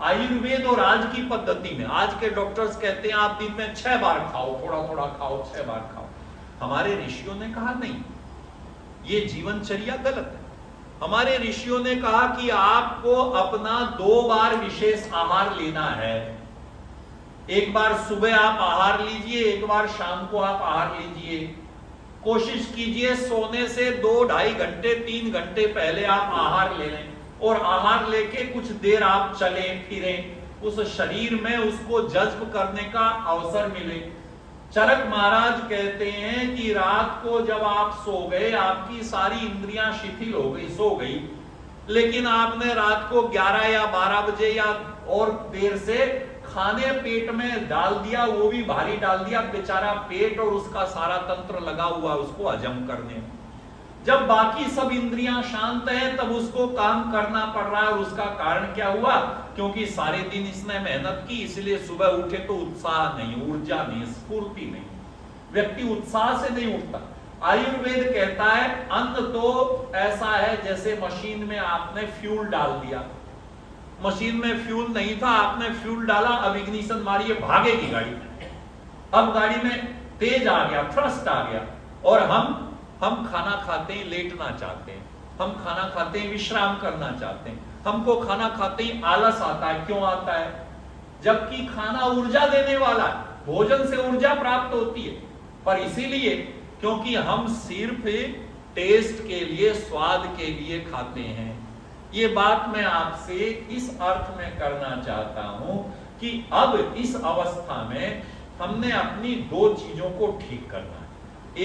आयुर्वेद और आज की पद्धति में, आज के डॉक्टर्स कहते हैं आप दिन में 6 बार खाओ, थोड़ा थोड़ा खाओ, 6 बार खाओ। हमारे ऋषियों ने कहा नहीं, ये जीवनचर्या गलत है। हमारे ऋषियों ने कहा कि आपको अपना 2 बार विशेष आहार लेना है। एक बार सुबह आप आहार लीजिए, एक बार शाम को आप आहार लीजिए। कोशिश कीजिए सोने से 2-2.5 घंटे 3 घंटे पहले आप आहार ले लें और आहार लेके कुछ देर आप चलें फिरें, उस शरीर में उसको जज्ब करने का अवसर मिले। चरक महाराज कहते हैं कि रात को जब आप सो गए, आपकी सारी इंद्रियां शिथिल हो गई, सो गई, लेकिन आपने रात को 11 या 12 बजे या और देर से खाने पेट में डाल दिया, वो भी भारी डाल दिया, बेचारा पेट और उसका सारा तंत्र लगा हुआ उसको हजम करने में। जब बाकी सब इंद्रियां शांत हैं तब उसको काम करना पड़ रहा है। और उसका कारण क्या हुआ? क्योंकि सारे दिन इसने मेहनत की, इसलिए सुबह उठे तो उत्साह नहीं, ऊर्जा नहीं, स्फूर्ति नहीं, व्यक्ति उत्साह से नहीं उठता। आयुर्वेद कहता है अन्न तो ऐसा है जैसे मशीन में आपने फ्यूल डाल दिया। मशीन में फ्यूल नहीं था, आपने फ्यूल डाला, अब इग्निशन मारिए, भागेगी गाड़ी। अब गाड़ी में तेज आ गया, थ्रस्ट आ गया। और हम खाना खाते ही लेटना चाहते हैं, हम खाना खाते ही विश्राम करना चाहते हैं, हमको खाना खाते ही आलस आता है। क्यों आता है? जबकि खाना ऊर्जा देने वाला है, भोजन से ऊर्जा प्राप्त होती है, पर इसीलिए क्योंकि हम सिर्फ टेस्ट के लिए, स्वाद के लिए खाते हैं। ये बात मैं आपसे इस अर्थ में करना चाहता हूं कि अब इस अवस्था में हमने अपनी 2 चीजों को ठीक करना है।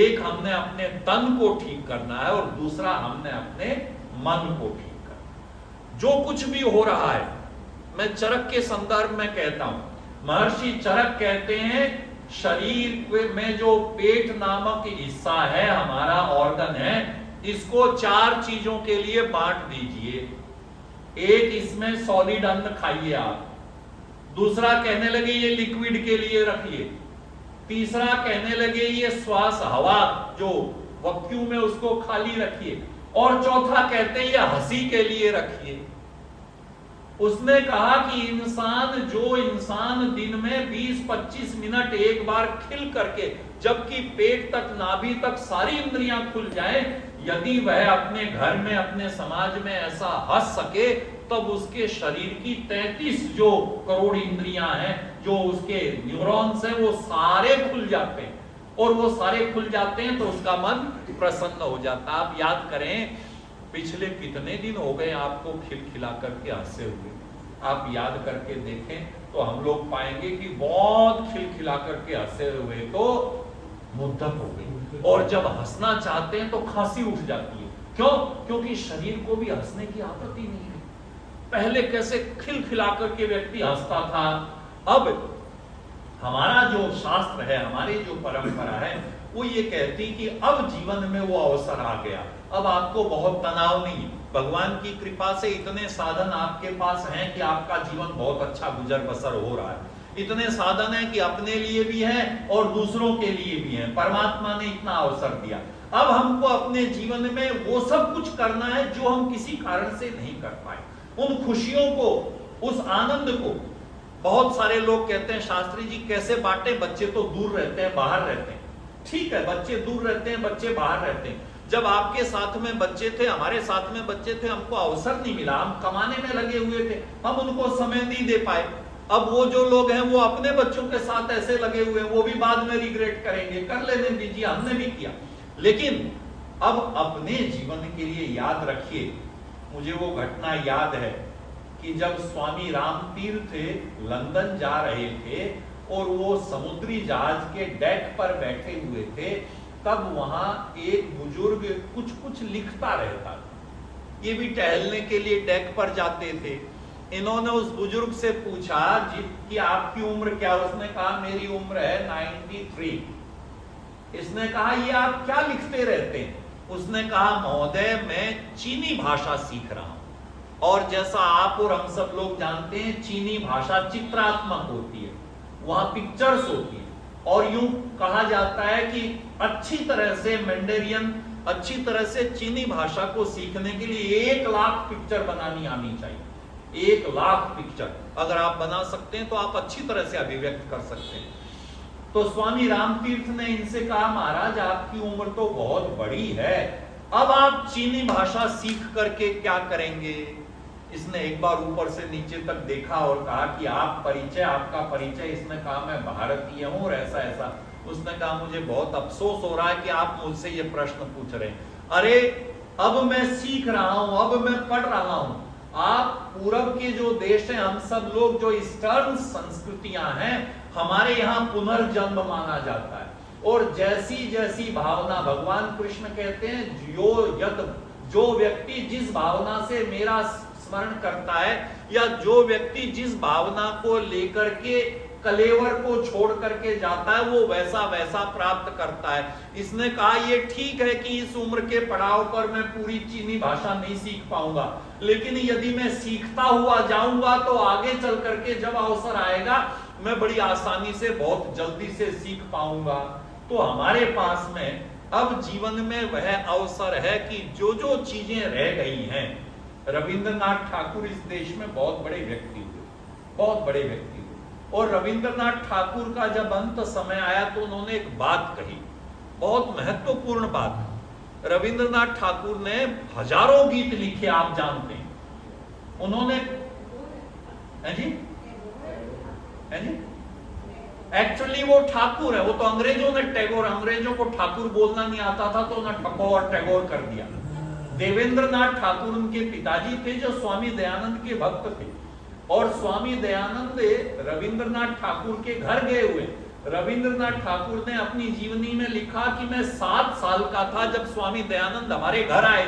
एक हमने अपने तन को ठीक करना है और दूसरा हमने अपने मन को ठीक करना है। जो कुछ भी हो रहा है, मैं चरक के संदर्भ में कहता हूं, महर्षि चरक कहते हैं शरीर में जो पेट नामक हिस्सा है, हमारा ऑर्गन है, इसको 4 चीजों के लिए बांट दीजिए। एक, इसमें सॉलिड अन्न खाइए आप। दूसरा कहने लगे ये लिक्विड के लिए रखिए। तीसरा कहने लगे ये श्वास, हवा जो वैक्यूम में, उसको खाली रखिए। और चौथा कहते हैं ये हंसी के लिए रखिए। उसने कहा कि जो इंसान दिन में 20-25 मिनट एक बार खिल करके, जबकि पेट तक, नाभि तक सारी इंद्रियां खुल जाएं, यदि वह अपने घर में, अपने समाज में ऐसा हंस सके, तब उसके शरीर की 33 जो करोड़ इंद्रियां हैं, जो उसके न्यूरॉन्स हैं, वो सारे खुल जाते हैं। और वो सारे खुल जाते हैं तो उसका मन प्रसन्न हो जाता है। आप याद करें, पिछले कितने दिन हो गए आपको खिलखिला करके हंसे हुए? आप याद करके देखें तो हम लोग पाएंगे कि बहुत खिलखिला करके हंसे हुए तो मुद्दत हो गई, और जब हंसना चाहते हैं तो खांसी उठ जाती है। क्यों? क्योंकि शरीर को भी हंसने की आदत ही नहीं है। पहले कैसे खिलखिला करके व्यक्ति हंसता था। अब हमारा जो शास्त्र है, हमारी जो परंपरा है, वो ये कहती कि अब जीवन में वो अवसर आ गया, अब आपको बहुत तनाव नहीं है। भगवान की कृपा से इतने साधन आपके पास हैं कि आपका जीवन बहुत अच्छा गुजर बसर हो रहा है। इतने साधन हैं कि अपने लिए भी हैं और दूसरों के लिए भी हैं। परमात्मा ने इतना अवसर दिया। अब हमको अपने जीवन में वो सब कुछ करना है जो हम किसी कारण से नहीं कर पाए। उन खुशियों को, उस आनंद को, बहुत सारे लोग कहते हैं शास्त्री जी कैसे बांटे, बच्चे तो दूर रहते हैं, बाहर रहते हैं। ठीक है, बच्चे दूर रहते हैं, बच्चे बाहर रहते हैं। जब आपके साथ में बच्चे थे, हमारे साथ में बच्चे थे, हमको अवसर नहीं मिला, हम कमाने में लगे हुए थे, हम उनको समय नहीं दे पाए। अब वो जो लोग हैं वो अपने बच्चों के साथ ऐसे लगे हुए हैं, वो भी बाद में रिग्रेट करेंगे, कर लेने दीजिए, हमने भी किया। लेकिन अब अपने जीवन के लिए याद रखिए, मुझे वो घटना याद है कि जब स्वामी राम तीर्थ लंदन जा रहे थे और वो समुद्री जहाज के डेक पर बैठे हुए थे, तब वहां एक बुजुर्ग कुछ कुछ लिखता रहता था। ये भी टहलने के लिए डेक पर जाते थे। इन्होंने उस बुजुर्ग से पूछा कि आपकी उम्र क्या? उसने कहा मेरी उम्र है 93। इसने कहा ये आप क्या लिखते रहते हैं? उसने कहा महोदय मैं चीनी भाषा सीख रहा हूं, और जैसा आप और हम सब लोग जानते हैं चीनी भाषा चित्रात्मक होती है, वहां पिक्चर्स होती है, और यूं कहा जाता है कि अच्छी तरह से मैंडेरियन, अच्छी तरह से चीनी भाषा को सीखने के लिए 1 लाख पिक्चर बनानी आनी चाहिए। 1 लाख पिक्चर अगर आप बना सकते हैं तो आप अच्छी तरह से अभिव्यक्त कर सकते हैं। तो स्वामी रामतीर्थ ने इनसे कहा महाराज आपकी उम्र तो बहुत बड़ी है, अब आप चीनी भाषा सीख करके क्या करेंगे? इसने एक बार ऊपर से नीचे तक देखा और कहा कि आप परिचय, आपका परिचय। इसने कहा मैं भारतीय हूं और ऐसा ऐसा। उसने कहा मुझे बहुत अफसोस हो रहा है कि आप मुझसे ये प्रश्न पूछ रहे हैं। अरे अब मैं सीख रहा हूं, अब मैं पढ़ रहा हूं। आप पूरब के जो देश हैं, हम सब लोग जो ईस्टर्न संस्कृतियां हैं, हमारे यहाँ पुनर्जन्म माना जाता है, और जैसी जैसी भावना, भगवान कृष्ण कहते हैं जो व्यक्ति जिस भावना से मेरा स्मरण करता है, या जो व्यक्ति जिस भावना को लेकर के कलेवर को छोड़ करके जाता है, वो वैसा वैसा प्राप्त करता है। इसने कहा ये ठीक है कि इस उम्र के पड़ाव पर मैं पूरी चीनी भाषा नहीं सीख पाऊंगा, लेकिन यदि मैं सीखता हुआ जाऊंगा तो आगे चल करके जब अवसर आएगा मैं बड़ी आसानी से, बहुत जल्दी से सीख पाऊंगा। तो हमारे पास में अब जीवन में वह अवसर है कि जो जो चीजें रह गई हैं, रविंद्रनाथ ठाकुर इस देश में बहुत बड़े व्यक्ति हुए, बहुत बड़े व्यक्ति हुए, और रविंद्रनाथ ठाकुर का जब अंत समय आया तो उन्होंने एक बात कही, बहुत महत्वपूर्ण बात। रविंद्रनाथ ठाकुर ने हजारों गीत लिखे, आप जानते हैं। उन्होंने एक्चुअली वो ठाकुर है, वो तो अंग्रेजों ने टैगोर, अंग्रेजों को ठाकुर बोलना नहीं आता था तो उन्हें ठकोर टैगोर कर दिया। देवेंद्रनाथ ठाकुर उनके पिताजी थे जो स्वामी दयानंद के भक्त थे, और स्वामी दयानंद रविंद्रनाथ ठाकुर के घर गए हुए। रविंद्रनाथ ठाकुर ने अपनी जीवनी में लिखा कि मैं 7 साल का था जब स्वामी दयानंद हमारे घर आए।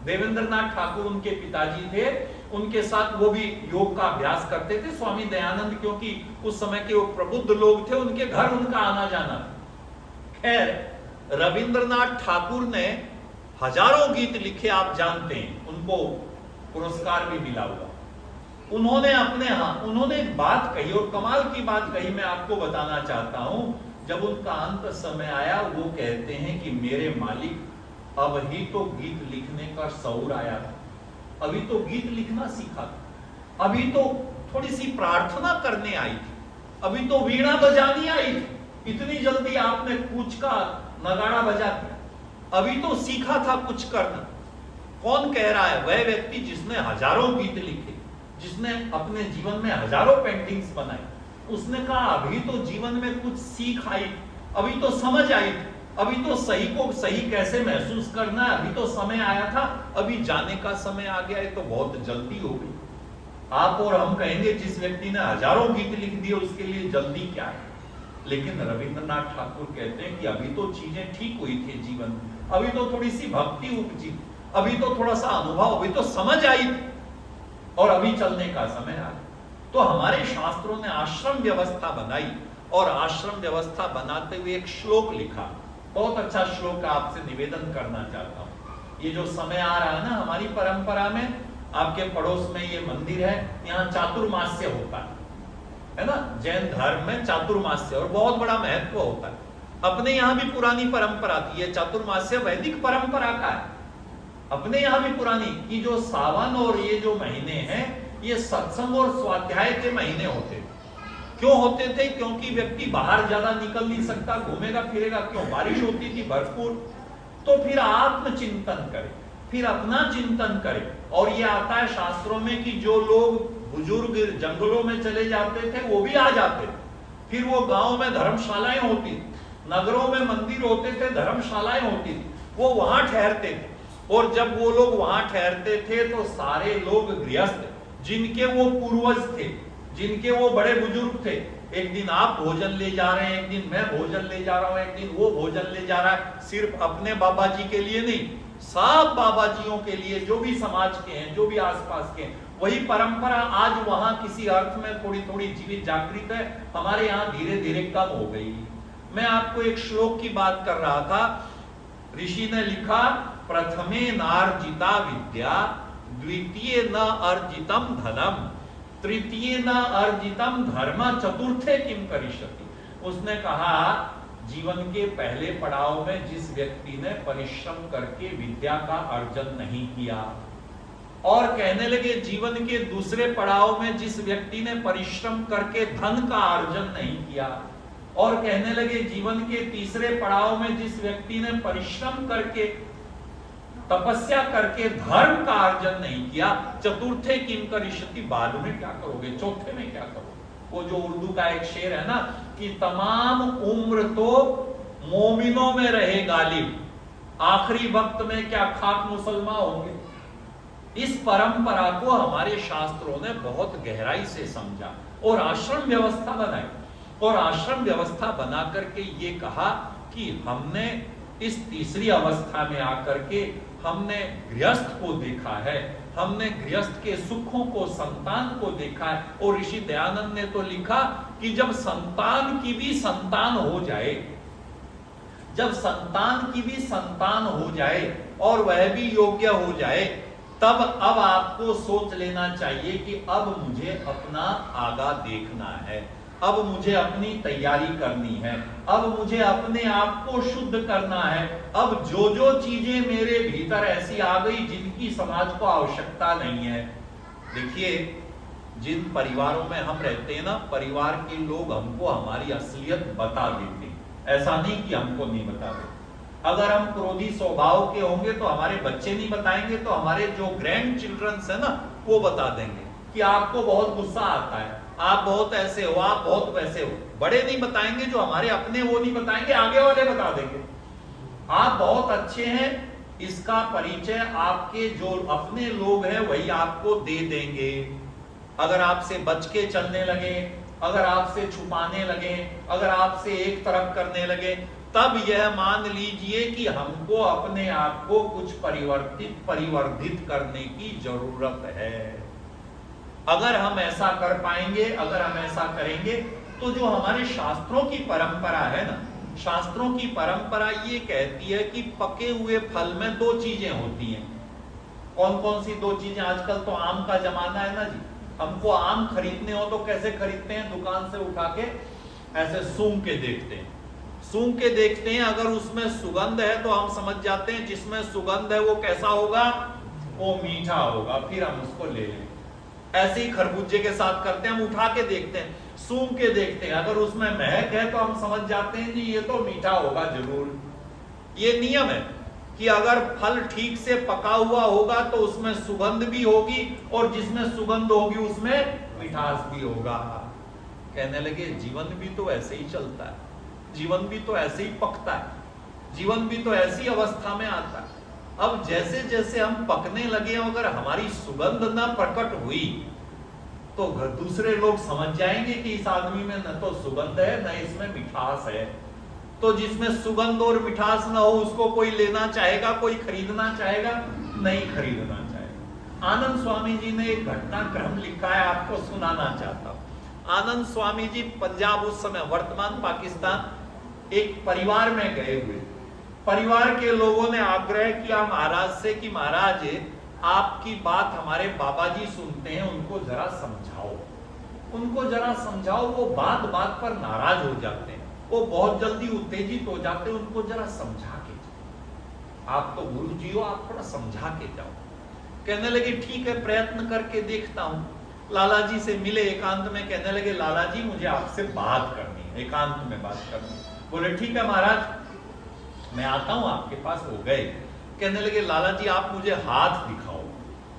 देवेंद्रनाथ ठाकुर उनके पिताजी थे, उनके साथ वो भी योग का अभ्यास करते थे स्वामी दयानंद, क्योंकि उस समय के वो प्रबुद्ध लोग थे, उनके घर उनका आना जाना। खैर रविंद्रनाथ ठाकुर ने हजारों गीत लिखे, आप जानते हैं, उनको पुरस्कार भी मिला हुआ। उन्होंने एक बात कही, और कमाल की बात कही, मैं आपको बताना चाहता हूं। जब उनका अंत समय आया, वो कहते हैं कि मेरे मालिक अब ही तो गीत लिखने का शौर आया था, अभी तो गीत लिखना सीखा था, अभी तो थोड़ी सी प्रार्थना करने आई थी, अभी तो वीणा बजानी आई थी, इतनी जल्दी आपने कूच का नगाड़ा बजा दिया, अभी तो सीखा था कुछ करना। कौन कह रहा है? वह व्यक्ति जिसने हजारों गीत लिखे, जिसने अपने जीवन में हजारों पेंटिंग्स बनाई। उसने कहा अभी तो जीवन में कुछ सीख आई, अभी तो समझ आई, अभी तो सही को सही कैसे महसूस करना है, अभी तो समय आया था, अभी जाने का समय आ गया है, तो बहुत जल्दी हो गई। आप और हम कहेंगे जिस व्यक्ति ने हजारों गीत लिख दिए उसके लिए जल्दी क्या है, लेकिन रविंद्रनाथ ठाकुर कहते हैं कि अभी तो चीजें ठीक हुई थी जीवन में, अभी तो थोड़ी सी भक्ति उपजी, अभी तो थोड़ा सा अनुभव, अभी तो समझ आई थी, और अभी चलने का समय आ गया। तो हमारे शास्त्रों ने आश्रम व्यवस्था बनाई, और आश्रम व्यवस्था बनाते हुए एक श्लोक लिखा, बहुत अच्छा श्लोक आपसे निवेदन करना चाहता हूं। ये जो समय आ रहा है ना, हमारी परंपरा में, आपके पड़ोस में ये मंदिर है, यहाँ चातुर्मास्य होता है ना, जैन धर्म में चातुर्मास्य, और बहुत बड़ा महत्व होता है। अपने यहाँ भी पुरानी परंपरा थी, ये चातुर्मास्य वैदिक परंपरा का है, अपने यहाँ भी पुरानी, कि जो सावन और ये जो महीने हैं, ये सत्संग और स्वाध्याय के महीने होते थे। क्यों होते थे? क्योंकि व्यक्ति बाहर ज्यादा निकल नहीं सकता, घूमेगा फिरेगा क्यों, बारिश होती थी भरपूर, तो फिर आत्मचिंतन करे, फिर अपना चिंतन करे। और ये आता है शास्त्रों में कि जो लोग बुजुर्ग जंगलों में चले जाते थे वो भी आ जाते थे, फिर वो गांव में धर्मशालाएं होती थी, नगरों में मंदिर होते थे, धर्मशालाएं होती थी, वो वहां ठहरते थे। और जब वो लोग वहां ठहरते थे तो सारे लोग गृहस्थ, जिनके वो पूर्वज थे, जिनके वो बड़े बुजुर्ग थे, एक दिन आप भोजन ले जा रहे हैं, एक दिन मैं भोजन ले जा रहा हूं, एक दिन वो भोजन ले जा रहा है। सिर्फ अपने बाबा जी के लिए नहीं, सब बाबा जियों के लिए, जो भी समाज के हैं, जो भी आसपास के हैं। वही परंपरा आज वहां किसी अर्थ में थोड़ी थोड़ी जीवित जागृत है, हमारे यहाँ धीरे धीरे कम हो गई। मैं आपको एक श्लोक की बात कर रहा था। ऋषि ने लिखा, प्रथमे नार्जिता विद्या, द्वितीय न अर्जितम धनम, तृतीय न अर्जितम धर्म, चतुर्थे किम करिष्यति। उसने कहा, जीवन के पहले पड़ाव में जिस व्यक्ति ने परिश्रम करके विद्या का अर्जन नहीं किया, और कहने लगे जीवन के दूसरे पड़ाव में जिस व्यक्ति ने परिश्रम करके धन का अर्जन नहीं किया, और कहने लगे जीवन के तीसरे पड़ाव में जिस व्यक्ति ने परिश्रम करके तपस्या करके धर्म का अर्जन नहीं किया, चतुर्थे किम करिष्यति, बाद में क्या करोगे, चौथे में क्या करोगे। वो जो उर्दू का एक शेर है ना कि तमाम उम्र तो मोमिनों में रहे गालिब, आखिरी वक्त में क्या खाक मुसलमान होंगे। इस परंपरा को हमारे शास्त्रों ने बहुत गहराई से समझा और आश्रम व्यवस्था बनाई, और आश्रम व्यवस्था बना करके ये कहा कि हमने इस तीसरी अवस्था में आकर के हमने गृहस्थ को देखा है, हमने गृहस्थ के सुखों को, संतान को देखा है। और ऋषि दयानंद ने तो लिखा कि जब संतान की भी संतान हो जाए, जब संतान की भी संतान हो जाए और वह भी योग्य हो जाए, तब अब आपको सोच लेना चाहिए कि अब मुझे अपना आगा देखना है, अब मुझे अपनी तैयारी करनी है, अब मुझे अपने आप को शुद्ध करना है। अब जो जो चीजें मेरे भीतर ऐसी आ गई जिनकी समाज को आवश्यकता नहीं है। देखिए, जिन परिवारों में हम रहते हैं ना, परिवार के लोग हमको हमारी असलियत बता देते हैं, ऐसा नहीं कि हमको नहीं बताते। अगर हम क्रोधी स्वभाव के होंगे तो हमारे बच्चे नहीं बताएंगे, तो हमारे जो ग्रैंड चिल्ड्रंस है ना, वो बता देंगे कि आपको बहुत गुस्सा आता है, आप बहुत ऐसे हो, आप बहुत वैसे हो। बड़े नहीं बताएंगे, जो हमारे अपने वो नहीं बताएंगे, आगे वाले बता देंगे। आप बहुत अच्छे हैं, इसका परिचय आपके जो अपने लोग हैं वही आपको दे देंगे। अगर आपसे बच के चलने लगे, अगर आपसे छुपाने लगे, अगर आपसे एक तरफ करने लगे, तब यह मान लीजिए कि हमको अपने आप को कुछ परिवर्धित करने की जरूरत है। अगर हम ऐसा कर पाएंगे, अगर हम ऐसा करेंगे, तो जो हमारे शास्त्रों की परंपरा है ना, शास्त्रों की परंपरा ये कहती है कि पके हुए फल में दो चीजें होती हैं। कौन कौन सी दो चीजें? आजकल तो आम का जमाना है ना जी, हमको आम खरीदने हो तो कैसे खरीदते हैं? दुकान से उठा के ऐसे सूंघ के देखते हैं, सूंघ के देखते हैं। अगर उसमें सुगंध है तो हम समझ जाते हैं जिसमें सुगंध है वो कैसा होगा, वो मीठा होगा, फिर हम उसको ले लें। ऐसे ही खरबूजे के साथ करते हैं, हम उठा के देखते हैं, सूंघ के देखते हैं, अगर उसमें महक है तो हम समझ जाते हैं जी ये तो मीठा होगा जरूर। ये नियम है कि अगर फल ठीक से पका हुआ होगा तो उसमें सुगंध भी होगी, और जिसमें सुगंध होगी उसमें मिठास भी होगा। कहने लगे जीवन भी तो ऐसे ही चलता है, जीवन भी तो ऐसे ही पकता है, जीवन भी तो ऐसी अवस्था में आता है। अब जैसे जैसे हम पकने लगे, अगर हमारी सुगंध न प्रकट हुई तो दूसरे लोग समझ जाएंगे कि इस आदमी में न तो सुगंध है न इसमें मिठास है। तो जिसमें सुगंध और मिठास न हो उसको कोई लेना चाहेगा, कोई खरीदना चाहेगा? नहीं खरीदना चाहेगा। आनंद स्वामी जी ने एक घटनाक्रम लिखा है, आपको सुनाना चाहता हूं। आनंद स्वामी जी पंजाब, उस समय वर्तमान पाकिस्तान, एक परिवार में गए हुए। परिवार के लोगों ने आग्रह किया महाराज से कि महाराज आपकी बात हमारे बाबा जी सुनते हैं, उनको जरा समझाओ, उनको जरा समझाओ। वो बात बात पर नाराज हो जाते हैं, वो बहुत जल्दी उत्तेजित हो जाते हैं, उनको जरा समझा के जाओ। आप तो गुरु जी हो, आप थोड़ा समझा के जाओ। कहने लगे ठीक है, प्रयत्न करके देखता हूं। लाला जी से मिले एकांत में, कहने लगे लाला जी मुझे आपसे बात करनी है, एकांत में बात करनी। बोले ठीक है महाराज, मैं आता हूं आपके पास। हो गए, कहने लगे लाला जी आप मुझे हाथ दिखाओ,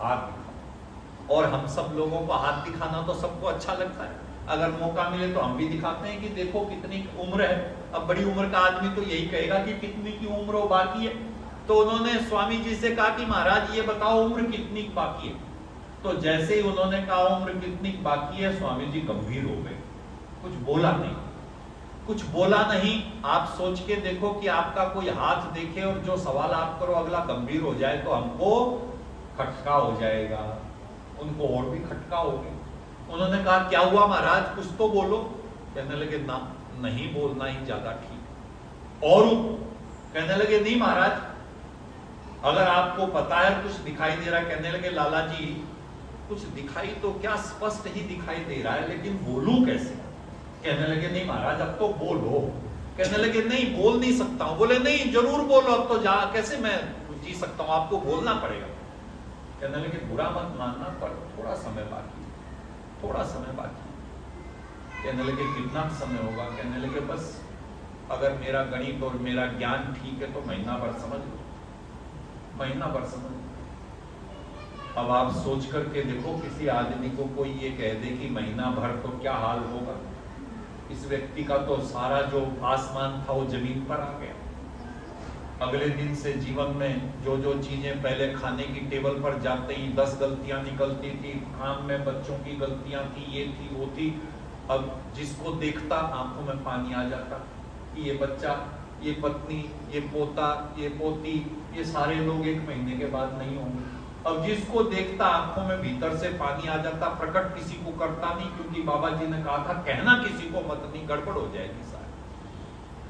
हाथ दिखाओ। और हम सब लोगों को हाथ दिखाना तो सबको अच्छा लगता है, अगर मौका मिले तो हम भी दिखाते हैं कि देखो कितनी उम्र है। अब बड़ी उम्र का आदमी तो यही कहेगा कि कितनी की उम्र हो बाकी है। तो उन्होंने स्वामी जी से कहा कि महाराज ये बताओ उम्र कितनी बाकी है। तो जैसे ही उन्होंने कहा उम्र कितनी बाकी है, स्वामी जी गंभीर हो गए, कुछ बोला नहीं, कुछ बोला नहीं। आप सोच के देखो कि आपका कोई हाथ देखे और जो सवाल आप करो अगला गंभीर हो जाए तो हमको खटका हो जाएगा, उनको और भी खटका हो गया। उन्होंने कहा क्या हुआ महाराज, कुछ तो बोलो। कहने लगे ना, नहीं बोलना ही ज्यादा ठीक। और कहने लगे नहीं महाराज, अगर आपको पता है कुछ दिखाई दे रहा है। कहने लगे लाला जी कुछ दिखाई तो क्या, स्पष्ट ही दिखाई दे रहा है, लेकिन बोलूं कैसे। कहने लगे नहीं महाराज अब तो बोलो। कहने लगे नहीं बोल नहीं सकता हूं। बोले नहीं जरूर बोलो, अब तो जा कैसे मैं जी सकता हूं, आपको बोलना पड़ेगा। कहने लगे बुरा मत मानना पर थोड़ा समय बाकी, थोड़ा समय बाकी। कहने लगे कितना समय होगा। कहने लगे बस अगर मेरा गणित और मेरा ज्ञान ठीक है तो महीना भर समझ लो, महीना भर समझ लो। अब आप सोच करके देखो किसी आदमी को कोई ये कह दे कि महीना भर, तो क्या हाल होगा। इस व्यक्ति का तो सारा जो आसमान था वो जमीन पर आ गया। अगले दिन से जीवन में जो जो चीजें पहले खाने की टेबल पर जाते ही 10 गलतियां निकलती थी, काम में बच्चों की गलतियां थी, ये थी वो थी। अब जिसको देखता आंखों में पानी आ जाता कि ये बच्चा, ये पत्नी, ये पोता, ये पोती, ये सारे लोग 1 महीने के बाद नहीं होंगे। अब जिसको देखता आंखों में भीतर से पानी आ जाता। प्रकट किसी को करता नहीं, क्योंकि बाबा जी ने कहा था कहना किसी को मत, नहीं गड़बड़ हो जाएगी सारी।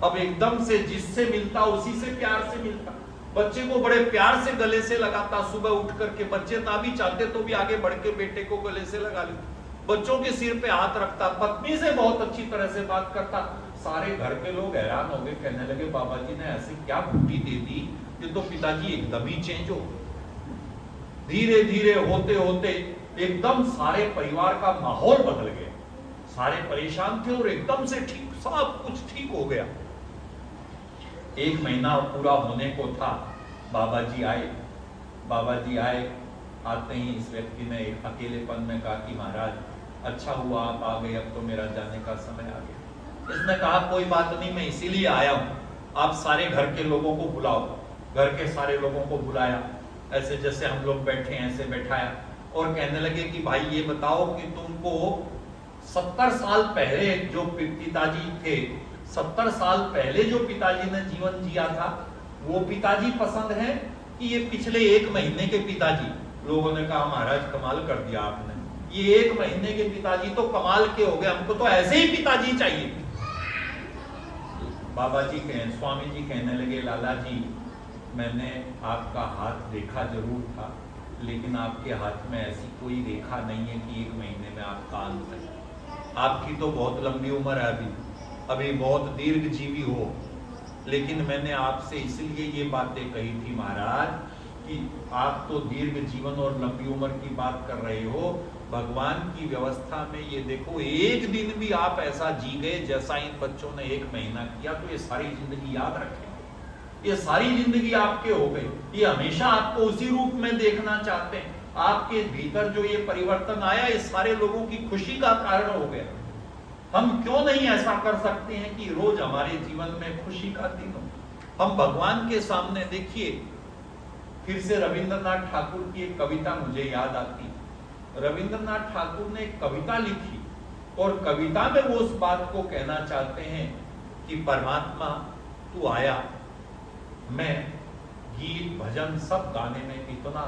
अब एकदम से जिससे मिलता उसी से प्यार से मिलता। बच्चे को बड़े प्यार से गले से लगाता, सुबह उठ करके। बच्चे ना भी चाहते तो भी आगे बढ़ के बेटे को गले से लगा लेता, बच्चों के सिर पे हाथ रखता, पत्नी से बहुत अच्छी तरह से बात करता। सारे घर के लोग हैरान हो गए, कहने लगे बाबा जी ने ऐसे क्या बूटी दे दी, ये तो पिताजी एकदम ही चेंज हो। धीरे धीरे होते होते एकदम सारे परिवार का माहौल बदल गया। सारे परेशान थे और एकदम से ठीक, सब कुछ ठीक हो गया। 1 महीना पूरा होने को था, बाबा जी आए। बाबा जी आए, आते ही इस व्यक्ति ने एक अकेलेपन में कहा कि महाराज अच्छा हुआ आप आ गए, अब तो मेरा जाने का समय आ गया। इसने कहा कोई बात नहीं, मैं इसीलिए आया हूं, आप सारे घर के लोगों को बुलाओ। घर के सारे लोगों को बुलाया, ऐसे जैसे हम लोग बैठे हैं ऐसे बैठाया, और कहने लगे कि भाई ये बताओ कि तुमको 70 साल पहले जो पिताजी थे, 70 साल पहले जो पिताजी ने जीवन जिया था, वो पिताजी पसंद है कि ये पिछले 1 महीने के पिताजी। लोगों ने कहा महाराज कमाल कर दिया आपने, ये 1 महीने के पिताजी तो कमाल के हो गए, हमको तो ऐसे ही पिताजी चाहिए। बाबा जी स्वामी जी कहने लगे लाला जी मैंने आपका हाथ देखा जरूर था, लेकिन आपके हाथ में ऐसी कोई रेखा नहीं है कि 1 महीने में आपका अंत है। आपकी तो बहुत लंबी उम्र है, अभी बहुत दीर्घ जीवी हो, लेकिन मैंने आपसे इसलिए ये बातें कही थी महाराज कि आप तो दीर्घ जीवन और लंबी उम्र की बात कर रहे हो, भगवान की व्यवस्था में ये देखो 1 दिन भी आप ऐसा जी गए जैसा इन बच्चों ने 1 महीना किया, तो ये सारी जिंदगी याद रखेंगे, ये सारी जिंदगी आपके हो गई। ये हमेशा आपको उसी रूप में देखना चाहते हैं। आपके भीतर जो ये परिवर्तन आया, ये सारे लोगों की खुशी का कारण हो गया। हम क्यों नहीं ऐसा कर सकते हैं कि रोज हमारे जीवन में खुशी का दिन हो। हम भगवान के सामने देखिए, फिर से रविंद्रनाथ ठाकुर की एक कविता मुझे याद आती। रविंद्रनाथ ठाकुर ने एक कविता लिखी और कविता में वो उस बात को कहना चाहते हैं कि परमात्मा तू आया, मैं गीत भजन सब गाने में इतना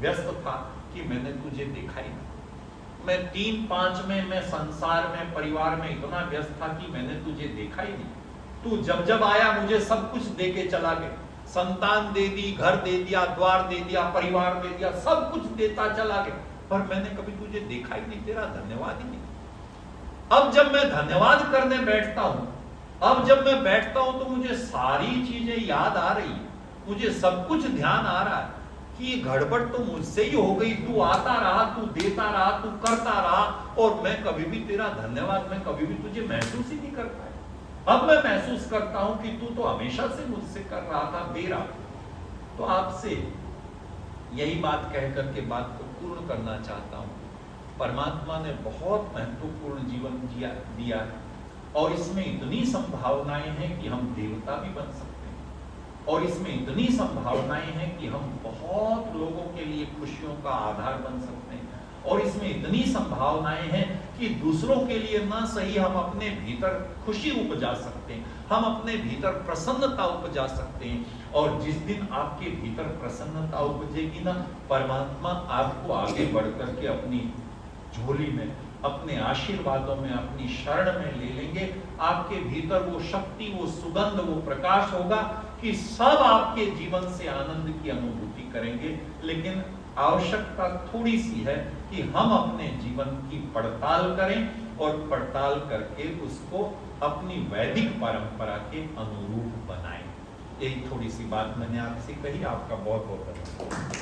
व्यस्त था कि मैंने तुझे देखा ही नहीं। मैं 3-5 में मैं संसार में परिवार में इतना व्यस्त था कि मैंने तुझे देखा ही नहीं। तू जब जब आया मुझे सब कुछ दे के चला गया, संतान दे दी, घर दे दिया, द्वार दे दिया, परिवार दे दिया, सब कुछ देता चला गया, पर मैंने कभी तुझे देखा ही नहीं, तेरा धन्यवाद ही नहीं। अब जब मैं धन्यवाद करने बैठता हूं, अब जब मैं बैठता हूं तो मुझे सारी चीजें याद आ रही है, मुझे सब कुछ ध्यान आ रहा है कि ये गड़बड़ तो मुझसे ही हो गई। तू आता रहा, तू देता रहा, तू करता रहा, और मैं कभी भी तेरा धन्यवाद, मैं कभी भी तुझे महसूस ही नहीं कर पाया। अब मैं महसूस करता हूं कि तू तो हमेशा से मुझसे कर रहा था, दे रहा। तो आपसे यही बात कह करके बात को पूर्ण करना चाहता हूं। परमात्मा ने बहुत महत्वपूर्ण जीवन दिया है, और इसमें इतनी संभावनाएं हैं कि हम देवता भी बन सकते हैं, और इसमें इतनी संभावनाएं हैं कि हम बहुत लोगों के लिए खुशियों का आधार बन सकते हैं, और इसमें इतनी संभावनाएं हैं कि दूसरों के लिए ना सही हम अपने भीतर खुशी उपजा सकते हैं, हम अपने भीतर प्रसन्नता उपजा सकते हैं। और जिस दिन आपके भीतर प्रसन्नता उपजेगी ना, परमात्मा आपको आगे बढ़ करके अपनी झोली में, अपने आशीर्वादों में, अपनी शरण में ले लेंगे। आपके भीतर वो शक्ति, वो सुगंध, वो प्रकाश होगा कि सब आपके जीवन से आनंद की अनुभूति करेंगे। लेकिन आवश्यकता थोड़ी सी है कि हम अपने जीवन की पड़ताल करें और पड़ताल करके उसको अपनी वैदिक परंपरा के अनुरूप बनाएं। यही थोड़ी सी बात मैंने आपसे कही। आपका बहुत बहुत धन्यवाद।